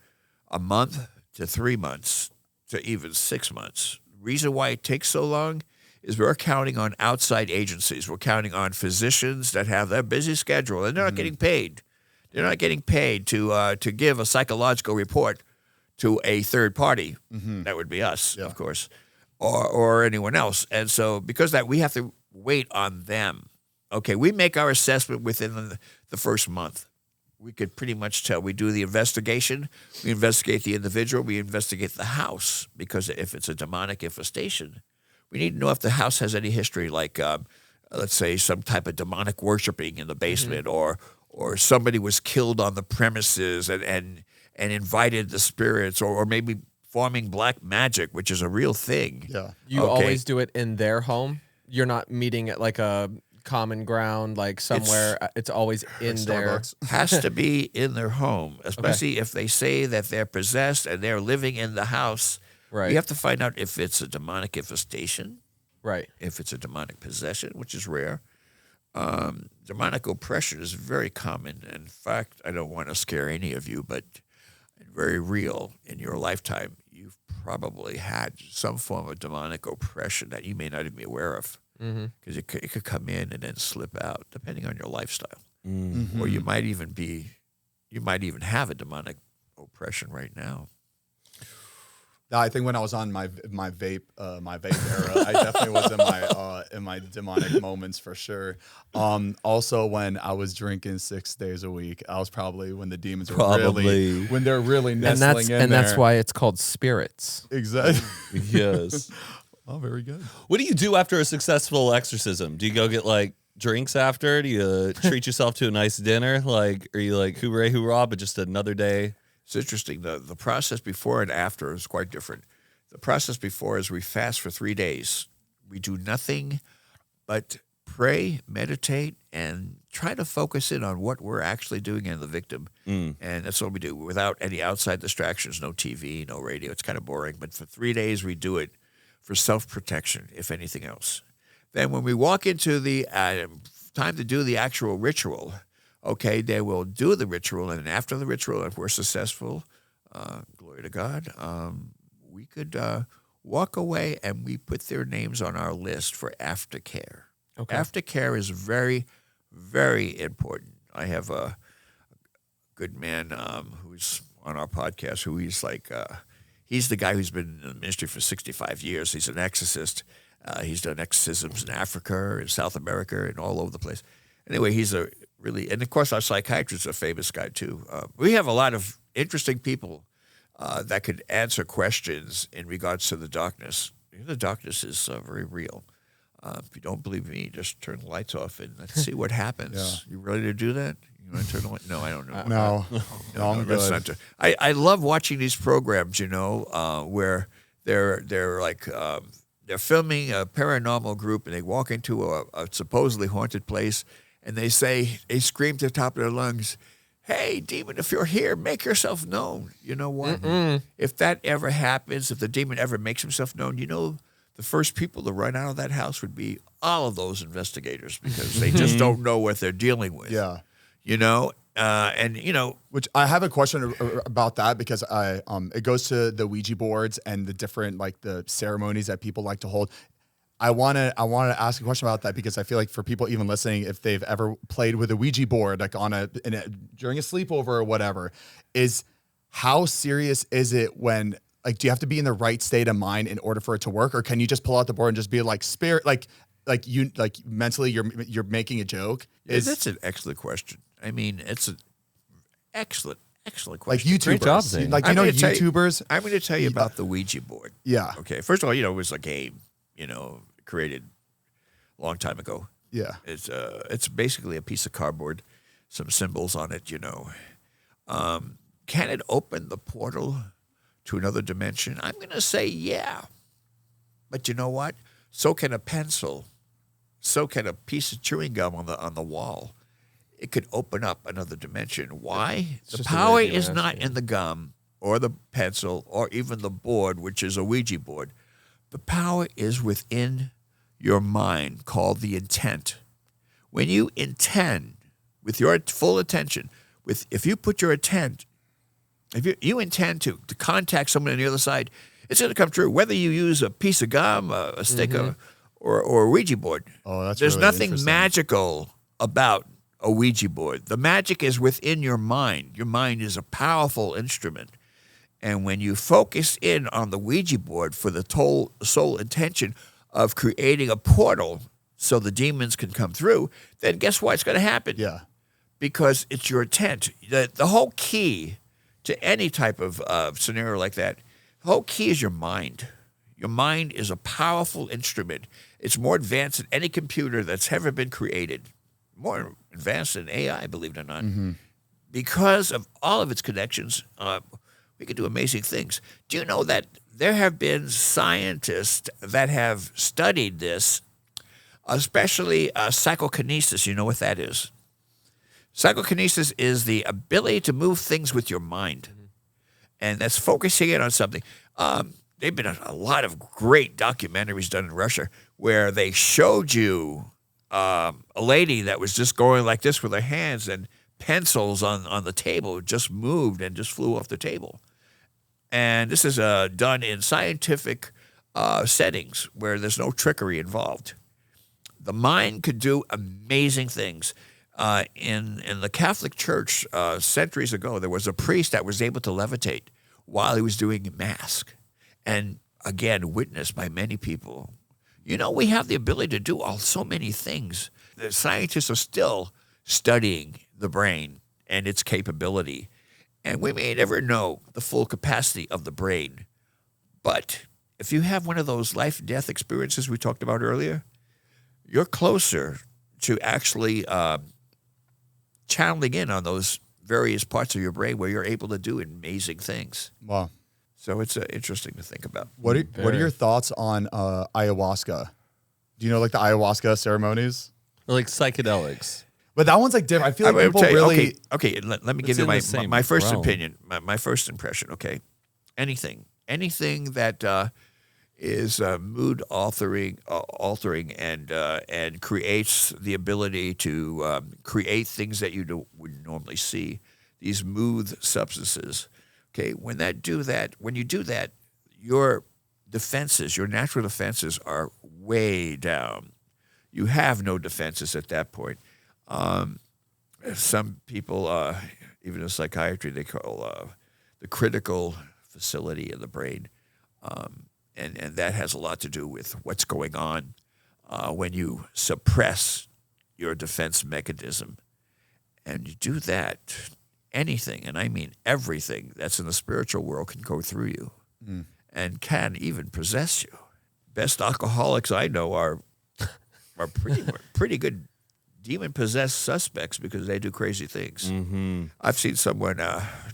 a month to 3 months to even 6 months. Reason why it takes so long is we're counting on outside agencies. We're counting on physicians that have their busy schedule, and they're not getting paid. They're not getting paid to give a psychological report to a third party. That would be us, of course, or anyone else. And so because that, we have to wait on them. Okay, we make our assessment within the first month. We could pretty much tell. We do the investigation. We investigate the individual. We investigate the house, because if it's a demonic infestation, we need to know if the house has any history, like, let's say, some type of demonic worshiping in the basement, or somebody was killed on the premises and invited the spirits, or maybe forming black magic, which is a real thing. Yeah. You always do it in their home? You're not meeting at like a common ground, like somewhere? It's always in there? Has to be in their home, especially if they say that they're possessed and they're living in the house. Right. You have to find out if it's a demonic infestation, right? If it's a demonic possession, which is rare. Demonic oppression is very common. In fact, I don't want to scare any of you, but very real in your lifetime. You've probably had some form of demonic oppression that you may not even be aware of, because it could come in and then slip out, depending on your lifestyle. Or you might even have a demonic oppression right now. I think when I was on my vape era, I definitely was in my demonic moments for sure. Also, when I was drinking 6 days a week, I was probably when the demons were when they're really nestling in there. And that's why it's called spirits. Exactly. Yes. Oh, very good. What do you do after a successful exorcism? Do you go get like drinks after? Do you treat yourself to a nice dinner? Like, are you like hooray, hoorah, but just another day? It's interesting. The process before and after is quite different. The process before is we fast for 3 days. We do nothing but pray, meditate, and try to focus in on what we're actually doing in the victim. And that's what we do without any outside distractions, no TV, no radio. It's kind of boring. But for 3 days, we do it for self-protection, if anything else. Then when we walk into the time to do the actual ritual, okay, they will do the ritual, and after the ritual, if we're successful, glory to God, we could walk away and we put their names on our list for aftercare. Okay. Aftercare is very, very important. I have a good man who's on our podcast who he's the guy who's been in the ministry for 65 years. He's an exorcist. He's done exorcisms in Africa, in South America, and all over the place. Anyway, he's a really, and of course our psychiatrist is a famous guy too. We have a lot of interesting people that could answer questions in regards to the darkness. The darkness is very real. If you don't believe me, just turn the lights off and let's see what happens. You ready to do that? You want to turn the light? No, I don't know. No, I'm good. I love watching these programs, where they're like they're filming a paranormal group and they walk into a supposedly haunted place. and they scream to the top of their lungs, "Hey, demon, if you're here, make yourself known." You know what? If that ever happens, if the demon ever makes himself known, the first people to run out of that house would be all of those investigators because they just don't know what they're dealing with. Yeah. Which I have a question about that because it goes to the Ouija boards and the different like the ceremonies that people like to hold. I want to ask a question about that because I feel like for people even listening, if they've ever played with a Ouija board, like during a sleepover or whatever, is how serious is it when, like, do you have to be in the right state of mind in order for it to work? Or can you just pull out the board and just be like spirit, like mentally you're making a joke? That's an excellent question. I mean, it's an excellent question. Like YouTubers. Great job, Zane. Like, YouTubers. I'm going to tell you about the Ouija board. Yeah. Okay. First of all, it was a game, created a long time ago. Yeah. It's basically a piece of cardboard, some symbols on it, Can it open the portal to another dimension? I'm going to say yeah. But you know what? So can a pencil. So can a piece of chewing gum on the wall. It could open up another dimension. Why? The power is not in the gum or the pencil or even the board, which is a Ouija board. The power is within your mind, called the intent. When you intend with your full attention, if you put your intent, if you intend to contact someone on the other side, it's going to come true. Whether you use a piece of gum, a stick, or a Ouija board. Oh, that's There's really nothing magical about a Ouija board. The magic is within your mind. Your mind is a powerful instrument. And when you focus in on the Ouija board for the sole intention of creating a portal so the demons can come through, then guess what's going to happen? Yeah. Because it's your intent. The whole key to any type of scenario like that, the whole key is your mind. Your mind is a powerful instrument. It's more advanced than any computer that's ever been created. More advanced than AI, believe it or not. Because of all of its connections, we can do amazing things. Do you know that there have been scientists that have studied this, especially psychokinesis? You know what that is? Psychokinesis is the ability to move things with your mind. And that's focusing in on something. There've been a lot of great documentaries done in Russia where they showed you a lady that was just going like this with her hands, and pencils on the table just moved and just flew off the table. And this is done in scientific settings where there's no trickery involved. The mind could do amazing things. In the Catholic Church centuries ago, there was a priest that was able to levitate while he was doing Mass. And again, witnessed by many people. We have the ability to do so many things. The scientists are still studying the brain and its capability. And we may never know the full capacity of the brain. But if you have one of those life-death experiences we talked about earlier, you're closer to actually channeling in on those various parts of your brain where you're able to do amazing things. Wow. So it's interesting to think about. What are your thoughts on ayahuasca? Do you know like the ayahuasca ceremonies? Like psychedelics. But that one's like different. I feel like people really. Okay. Let me give you my first opinion. My first impression. Okay, anything that is mood altering and creates the ability to create things that you would normally see. These mood substances. Okay, when you do that, your defenses, your natural defenses are way down. You have no defenses at that point. Some people, even in psychiatry, they call the critical facility of the brain. And that has a lot to do with what's going on when you suppress your defense mechanism. And you do that, anything, and I mean everything that's in the spiritual world can go through you and can even possess you. Best alcoholics I know are pretty good demon-possessed suspects because they do crazy things. I've seen someone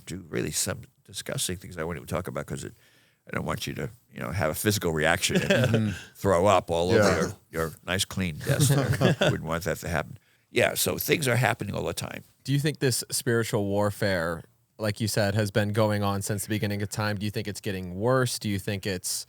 do really some disgusting things I won't even talk about because I don't want you to have a physical reaction and throw up all over your nice clean desk. Wouldn't want that to happen. yeah, so things are happening all the time. Do you think this spiritual warfare, like you said, has been going on since the beginning of time? Do you think it's getting worse? Do you think it's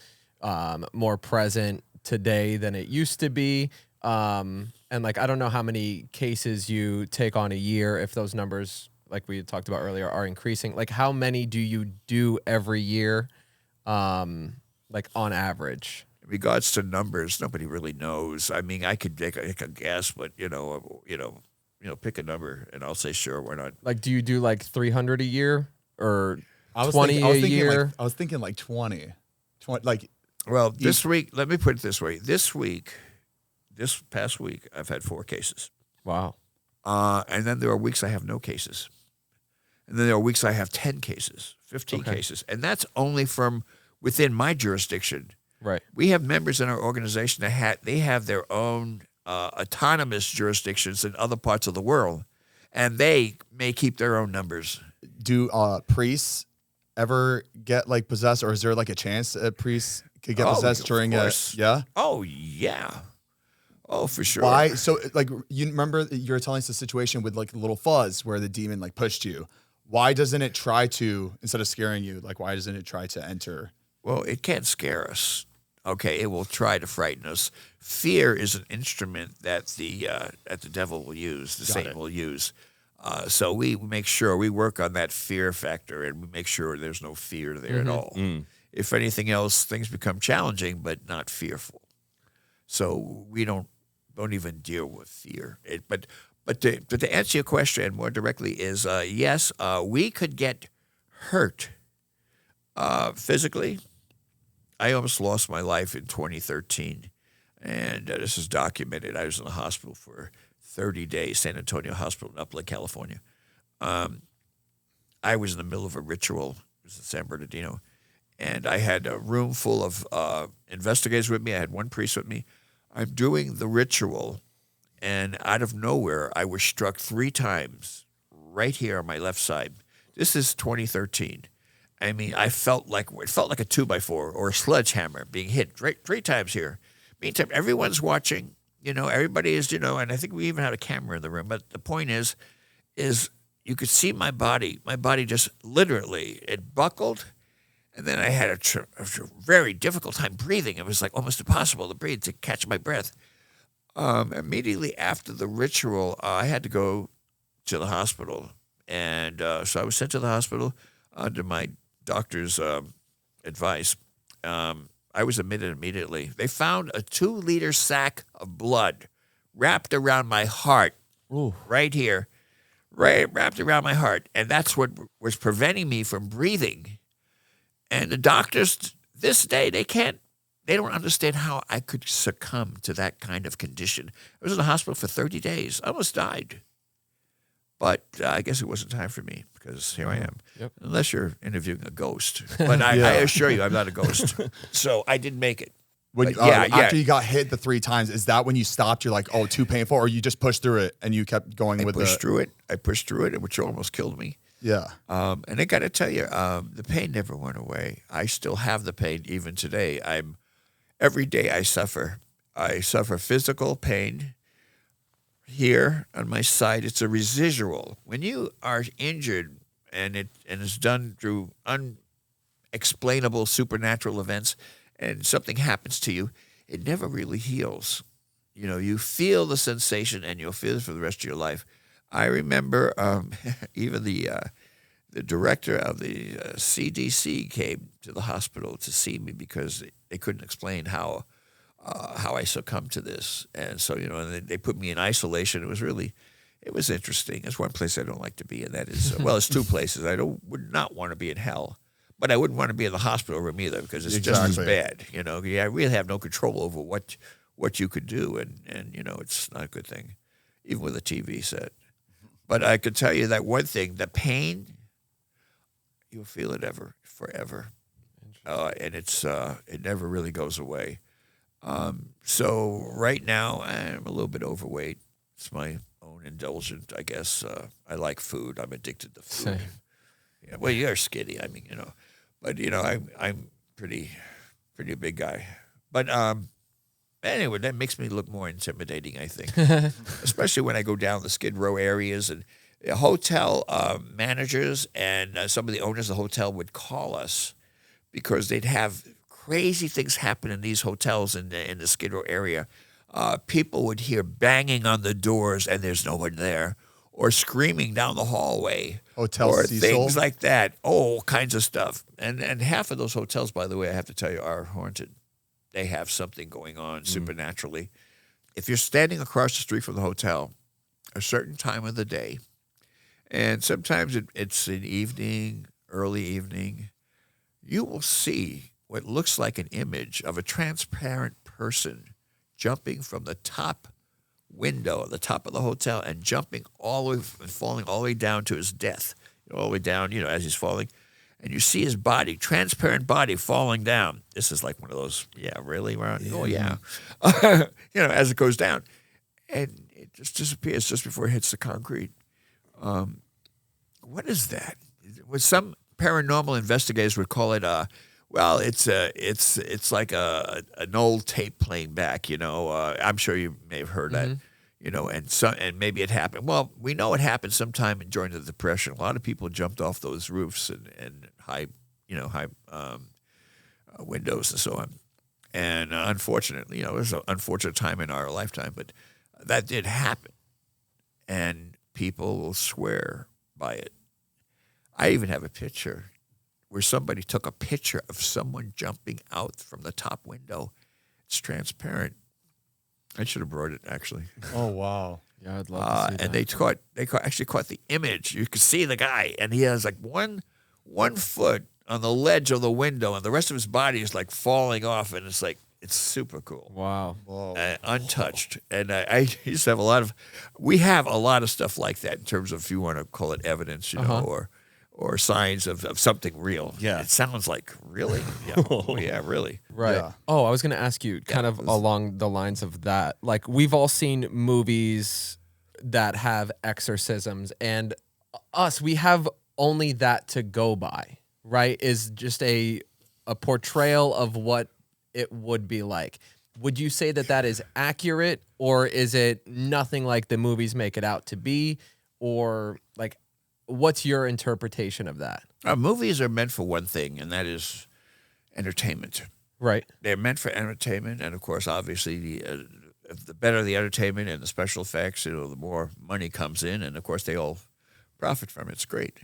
more present today than it used to be? And like, I don't know how many cases you take on a year, if those numbers, like we had talked about earlier, are increasing. Like, how many do you do every year, like on average? In regards to numbers, nobody really knows. I mean, I could take a guess, but pick a number, and I'll say sure. Why not? Like, do you do like 300 a year or I was 20 thinking, a year? I was thinking like 20. Like, Well, this week, let me put it this way. This past week, I've had 4 cases. Wow. And then there are weeks I have no cases. And then there are weeks I have 10 cases, 15 Okay. cases. And that's only from within my jurisdiction. Right. We have members in our organization that they have their own autonomous jurisdictions in other parts of the world. And they may keep their own numbers. do priests ever get like possessed, or is there like a chance that priests could get possessed of during course. yeah? Oh, yeah. Oh, for sure. Why? So, like, you remember you were telling us the situation with like the little fuzz where the demon like pushed you. Why doesn't it try to, instead of scaring you, like why doesn't it try to enter? Well, it can't scare us. Okay, it will try to frighten us. Fear is an instrument that the devil will use, the Satan will use. So we make sure we work on that fear factor, and we make sure there's no fear there at all. If anything else, things become challenging, but not fearful. So we don't even deal with fear. But to answer your question more directly is yes, we could get hurt physically. I almost lost my life in 2013, and this is documented. I was in the hospital for 30 days, San Antonio Hospital in Upland, California. I was in the middle of a ritual. It was in San Bernardino, and I had a room full of investigators with me. I had one priest with me. I'm doing the ritual, and out of nowhere, I was struck 3 times right here on my left side. This is 2013. I mean, it felt like a 2x4 or a sledgehammer being hit 3 times here. Meantime, everyone's watching. Everybody is, and I think we even had a camera in the room. But the point is you could see my body. My body just literally, it buckled. And then I had a very difficult time breathing. It was like almost impossible to breathe, to catch my breath. Immediately after the ritual, I had to go to the hospital. And so I was sent to the hospital under my doctor's advice. I was admitted immediately. They found a 2-liter sack of blood wrapped around my heart, right here, wrapped around my heart. And that's what was preventing me from breathing. And the doctors, this day, they don't understand how I could succumb to that kind of condition. I was in the hospital for 30 days. I almost died. But I guess it wasn't time for me, because here I am. Yep. Unless you're interviewing a ghost. But I assure you, I'm not a ghost. So I didn't make it. When But after you got hit the 3 times, is that when you stopped? You're like, oh, too painful, or you just pushed through it and you kept going I with pushed through it, which almost killed me. Yeah. And I got to tell you, the pain never went away. I still have the pain even today. Every day I suffer. I suffer physical pain. Here on my side, it's a residual. When you are injured and it's done through unexplainable supernatural events, and something happens to you, it never really heals. You feel the sensation, and you'll feel it for the rest of your life. I remember even the director of the CDC came to the hospital to see me because they couldn't explain how I succumbed to this. And so, and they put me in isolation. It was interesting. There's one place I don't like to be, and that is, it's 2 places. I would not want to be in hell, but I wouldn't want to be in the hospital room either, because it's just as bad. I really have no control over what you could do, and it's not a good thing, even with a TV set. But I could tell you that one thing: the pain, you'll feel it forever, and it never really goes away. So right now I'm a little bit overweight. It's my own indulgence, I guess. I like food. I'm addicted to food. Same. Yeah, well, you're skinny. I mean, but I'm pretty big guy. But Anyway, that makes me look more intimidating, I think, especially when I go down the Skid Row areas and hotel managers and some of the owners of the hotel would call us because they'd have crazy things happen in these hotels in the Skid Row area. People would hear banging on the doors and there's no one there, or screaming down the hallway, Hotel or Cecil? things like that. All kinds of stuff. And half of those hotels, by the way, I have to tell you, are haunted. They have something going on supernaturally. If you're standing across the street from the hotel, a certain time of the day, and sometimes it's in evening, early evening, you will see what looks like an image of a transparent person jumping from the top window at the top of the hotel and jumping all the way and falling all the way down to his death, all the way down, as he's falling. And you see his body, transparent body, falling down. This is like one of those, really, Ron? Yeah. Oh, yeah. As it goes down. And it just disappears just before it hits the concrete. What is that? What some paranormal investigators would call it, it's like an old tape playing back, I'm sure you may have heard that. And maybe it happened. Well, we know it happened sometime during the Depression. A lot of people jumped off those roofs and high windows and so on. And unfortunately, it was an unfortunate time in our lifetime, but that did happen. And people will swear by it. I even have a picture where somebody took a picture of someone jumping out from the top window. It's transparent. I should have brought it, actually. Oh, wow. Yeah, I'd love to see that. And they actually caught the image. You could see the guy, and he has like one foot on the ledge of the window, and the rest of his body is like falling off, and it's super cool. Wow. Untouched. And I used to have we have a lot of stuff like that in terms of, if you want to call it evidence, or signs of something real. Yeah. It sounds like, really? Yeah. Oh, yeah, really. Right. Yeah. Oh, I was going to ask you kind of along the lines of that. Like, we've all seen movies that have exorcisms, and we have only that to go by, right? Is just a portrayal of what it would be like. Would you say that is accurate, or is it nothing like the movies make it out to be? Or, like, what's your interpretation of that? Movies are meant for one thing, and that is entertainment. Right. They're meant for entertainment, and of course, obviously, the better the entertainment and the special effects, the more money comes in, and of course, they all profit from it. It's great.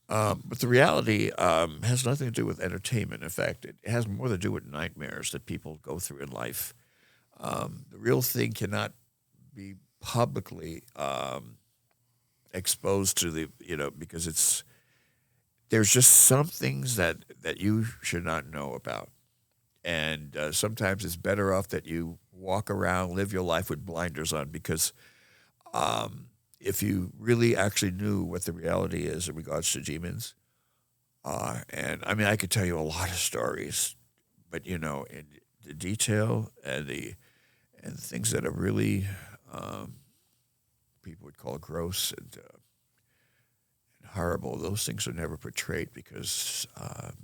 But the reality has nothing to do with entertainment. In fact, it has more to do with nightmares that people go through in life. The real thing cannot be publicly exposed to because there's just some things that you should not know about. And sometimes it's better off that you walk around, live your life with blinders on, because if you really actually knew what the reality is in regards to demons, and I mean, I could tell you a lot of stories, but in the detail and the things that are really people would call gross and horrible, those things are never portrayed because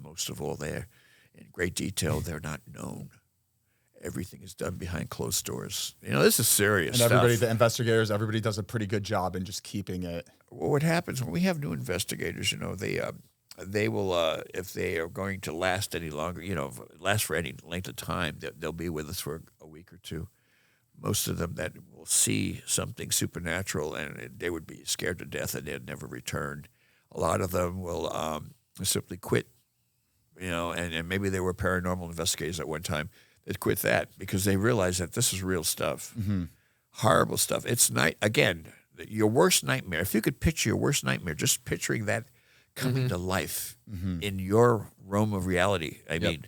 most of all, they're in great detail. They're not known. Everything is done behind closed doors. This is serious And everybody, stuff. the investigators, everybody does a pretty good job in just keeping it. Well, what happens when we have new investigators, they will, if they are going to last any longer, last for any length of time, they'll be with us for a week or two. Most of them that will see something supernatural and they would be scared to death and they'd never return. A lot of them will simply quit, and maybe they were paranormal investigators at one time. They'd quit that because they realize that this is real stuff, horrible stuff. It's again, your worst nightmare. If you could picture your worst nightmare, just picturing that coming to life in your realm of reality. I mean,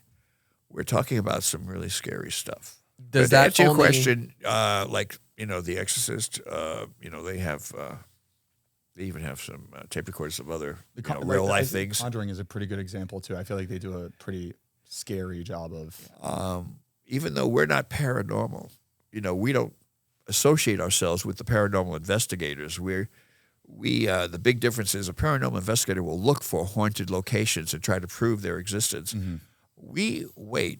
we're talking about some really scary stuff. Does but that to answer your only- question, The Exorcist, they have. They even have some tape recorders of other real life things. Conjuring is a pretty good example too. I feel like they do a pretty scary job of. Even though we're not paranormal, we don't associate ourselves with the paranormal investigators. The big difference is a paranormal investigator will look for haunted locations and try to prove their existence. We wait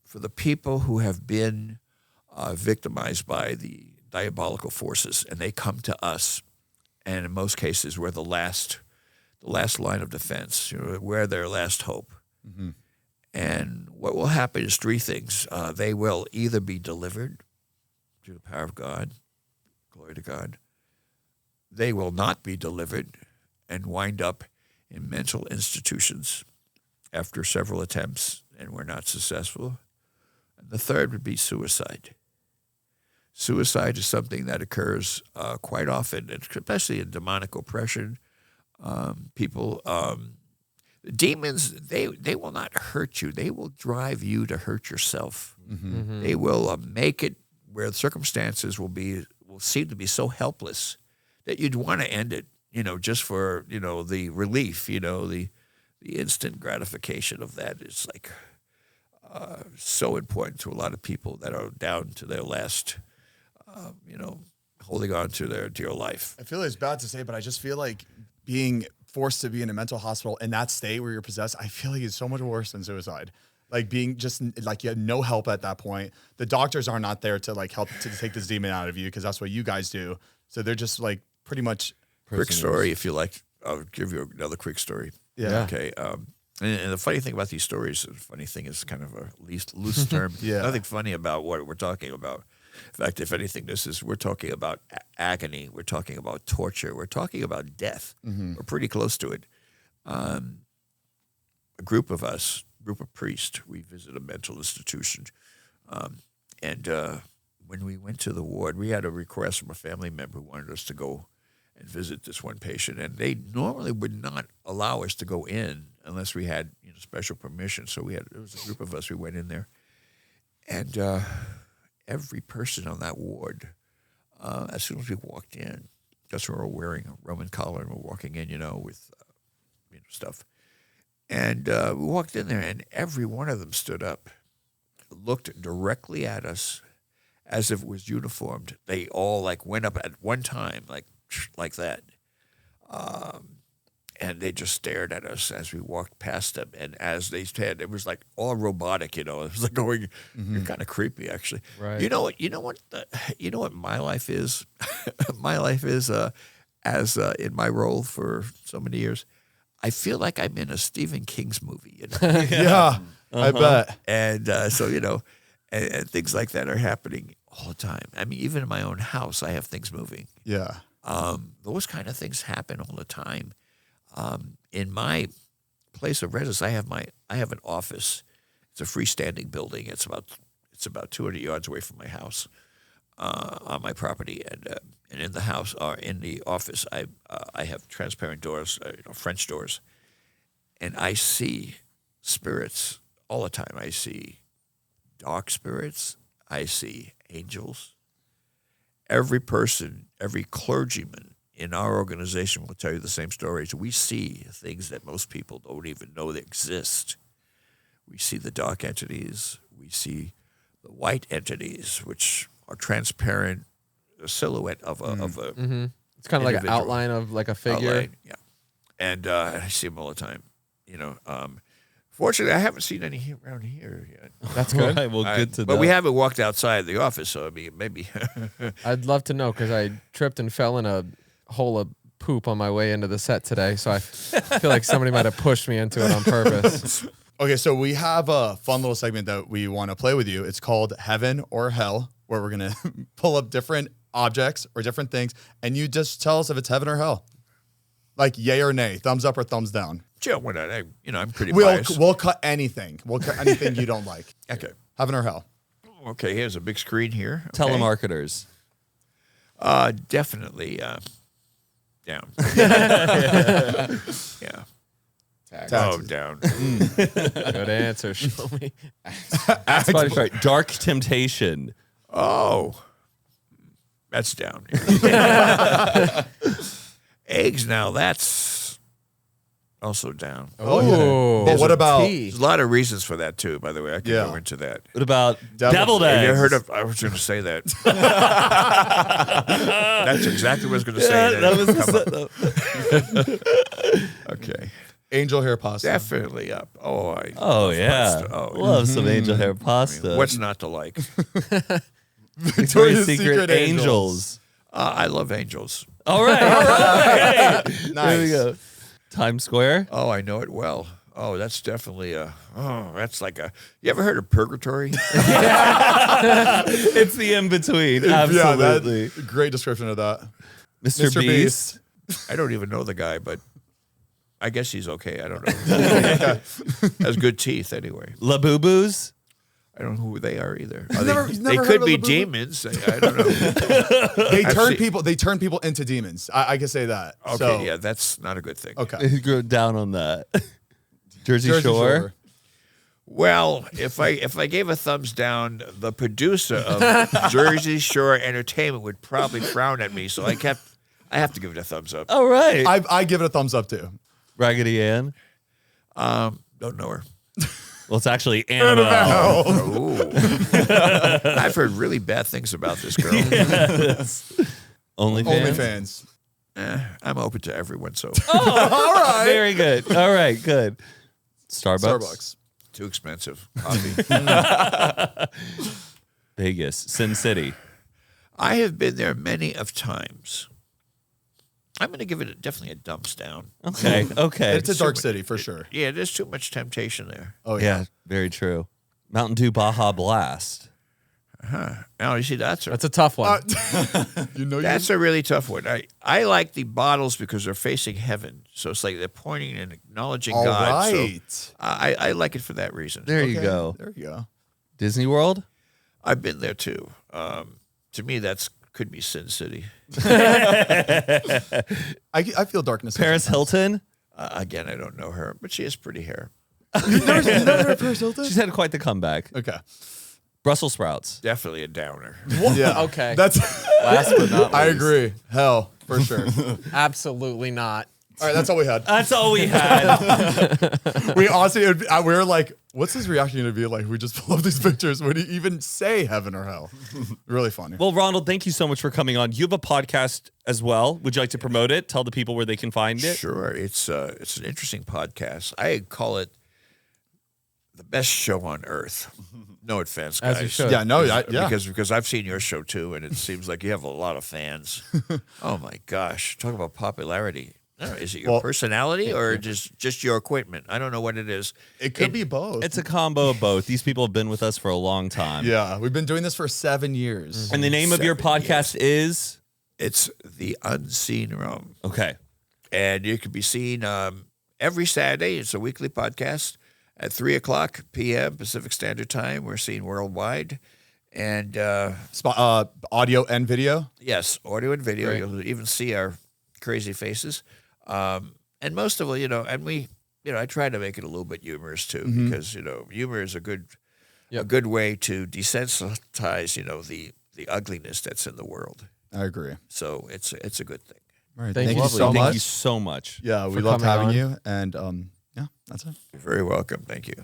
for the people who have been victimized by the diabolical forces, and they come to us, and in most cases we're the last line of defense. We're their last hope. Mm-hmm. And what will happen is three things. They will either be delivered through the power of God, glory to God. They will not be delivered and wind up in mental institutions after several attempts, and we're not successful. And the third would be suicide. Suicide is something that occurs quite often, especially in demonic oppression. People, demons, they will not hurt you. They will drive you to hurt yourself. Mm-hmm. Mm-hmm. They will make it where the circumstances will seem to be so helpless that you'd want to end it, just for, the relief, the instant gratification of that is like so important to a lot of people that are down to their last, holding on to their dear life. I feel it's bad to say, but I just feel like being forced to be in a mental hospital in that state where you're possessed, I feel like it's so much worse than suicide. Like being just like you have no help at that point. The doctors are not there to like help to take this demon out of you because that's what you guys do. So they're just like pretty much. Quick story, if you like. I'll give you another quick story. Yeah. Okay. And the funny thing about these stories, the funny thing is kind of a loose term. Yeah. Nothing funny about what we're talking about. In fact, if anything, we're talking about agony. We're talking about torture. We're talking about death. Mm-hmm. We're pretty close to it. A group of priests, we visit a mental institution. And when we went to the ward, we had a request from a family member who wanted us to go and visit this one patient. And they normally would not allow us to go in unless we had special permission. So it was a group of us, we went in there. And every person on that ward, as soon as we walked in, because we were wearing a Roman collar and we're walking in, with stuff. And we walked in there, and every one of them stood up, looked directly at us as if it was uniformed. They all went up at one time, like that. And they just stared at us as we walked past them. And as they stared, it was like all robotic, It was like going, kind of creepy, actually. Right. You know what my life is? My life is, as in my role for so many years, I feel like I'm in a Stephen King's movie, Yeah, I bet. And so, and things like that are happening all the time. I mean, even in my own house, I have things moving. Yeah. Those kind of things happen all the time. In my place of residence, I have an office. It's a freestanding building. It's about 200 yards away from my house, on my property, and in the house or in the office, I have transparent doors, French doors, and I see spirits all the time. I see dark spirits. I see angels. Every person, every clergyman in our organization will tell you the same stories. We see things that most people don't even know they exist. We see the dark entities. We see the white entities, which are transparent, a silhouette of a Mm-hmm. It's kind of like an outline of like a figure. Outline, yeah. And I see them all the time. Fortunately, I haven't seen any around here yet. That's good. Right, well, good to know. But we haven't walked outside the office, so maybe. I'd love to know because I tripped and fell in a hole of poop on my way into the set today. So I feel like somebody might have pushed me into it on purpose. Okay, so we have a fun little segment that we want to play with you. It's called Heaven or Hell, where we're going to pull up different objects or different things, and you just tell us if it's heaven or hell. Like yay or nay, thumbs up or thumbs down. Sure, why not? I'm pretty biased. We'll cut anything. We'll cut anything you don't like. Okay. Heaven or hell? Okay, here's a big screen here. Okay. Telemarketers. Definitely down. Yeah. Taxes. Oh, down. Good answer. Show me. Sorry, Dark Temptation. Oh, that's down. Eggs now, that's also down. Oh, But what about tea. There's a lot of reasons for that, too, by the way. I can Yeah. go into that. What about Deviled deviled Have eggs? you heard of? I was going to say that. That's exactly what I was going to say. That was Okay. angel hair pasta? Definitely up. Oh, Oh, yeah. pasta. Oh, Love some angel hair pasta. what's not to like? Victoria's Secret Angels. I love angels. All right. All right. Nice. There we go. Times Square. Oh, I know it well. Oh, that's definitely that's like a. You ever heard of purgatory? It's the in between. Absolutely. Yeah, great description of that. Mr. Beast. I don't even know the guy, but I guess he's okay. I don't know. Has good teeth anyway. La Boo Boos. I don't know who they are either. Are you've they never could heard be of the demons. I don't know. They turn people into demons. I can say that. Okay, So, yeah, that's not a good thing. Okay. Go down on that. Jersey Shore. Well, if I gave a thumbs down, the producer of Jersey Shore Entertainment would probably frown at me. So I have to give it a thumbs up. All right. I give it a thumbs up too. Raggedy Ann. Don't know her. Well, it's actually Annabelle. Ooh. I've heard really bad things about this girl. OnlyFans. OnlyFans. I'm open to everyone, so All right. Very good. All right. Good. Starbucks. too expensive. Coffee. Vegas. Sin City. I have been there many of times. I'm going to give it definitely a thumbs down. Okay. Okay. It's a dark city for sure. Yeah, there's too much temptation there. Oh Yeah. Very true. Mountain Dew Baja Blast. Now you see that's a tough one. that's a really tough one. I like the bottles because they're facing heaven, so it's like they're pointing and acknowledging All God. right. So I like it for that reason. There you go. There you go. Disney World. I've been there too. To me, that's could be Sin City. I feel darkness. Paris Hilton. Again, I don't know her, but she has pretty hair. You never heard Paris Hilton? She's had quite the comeback. Okay. Brussels sprouts. Definitely a downer. Yeah. Okay. That's. Last but not least. I agree. Hell, for sure. Absolutely not. All right, that's all we had. That's all we had. We honestly, we were like, what's his reaction going to be like? We just pull up these pictures. Would he even say heaven or hell? Really funny. Well, Ronald, thank you so much for coming on. You have a podcast as well. Would you like to promote it? Tell the people where they can find it. Sure, it's an interesting podcast. I call it the best show on earth. No offense, guys. As you should. Yeah, no, yeah. Because I've seen your show too, and it seems like you have a lot of fans. Oh my gosh, talk about popularity. Is it your personality or just your equipment? I don't know what it is. It could be both. It's a combo of both. These people have been with us for a long time. Yeah, we've been doing this for 7 years. And the name of your podcast is? It's The Unseen Realm. Okay. And you can be seen every Saturday. It's a weekly podcast at 3 o'clock p.m. Pacific Standard Time. We're seen worldwide. And Audio and video. yes, audio and video. Great. You'll even see our crazy faces. And most of all, and we, I try to make it a little bit humorous too, because, humor is a good way to desensitize, the ugliness that's in the world. I agree. So it's a good thing. All right, Thank thank you you so so Thank much. you so much. Yeah, we for loved coming having on. you. And yeah, that's it. You're very welcome. Thank you.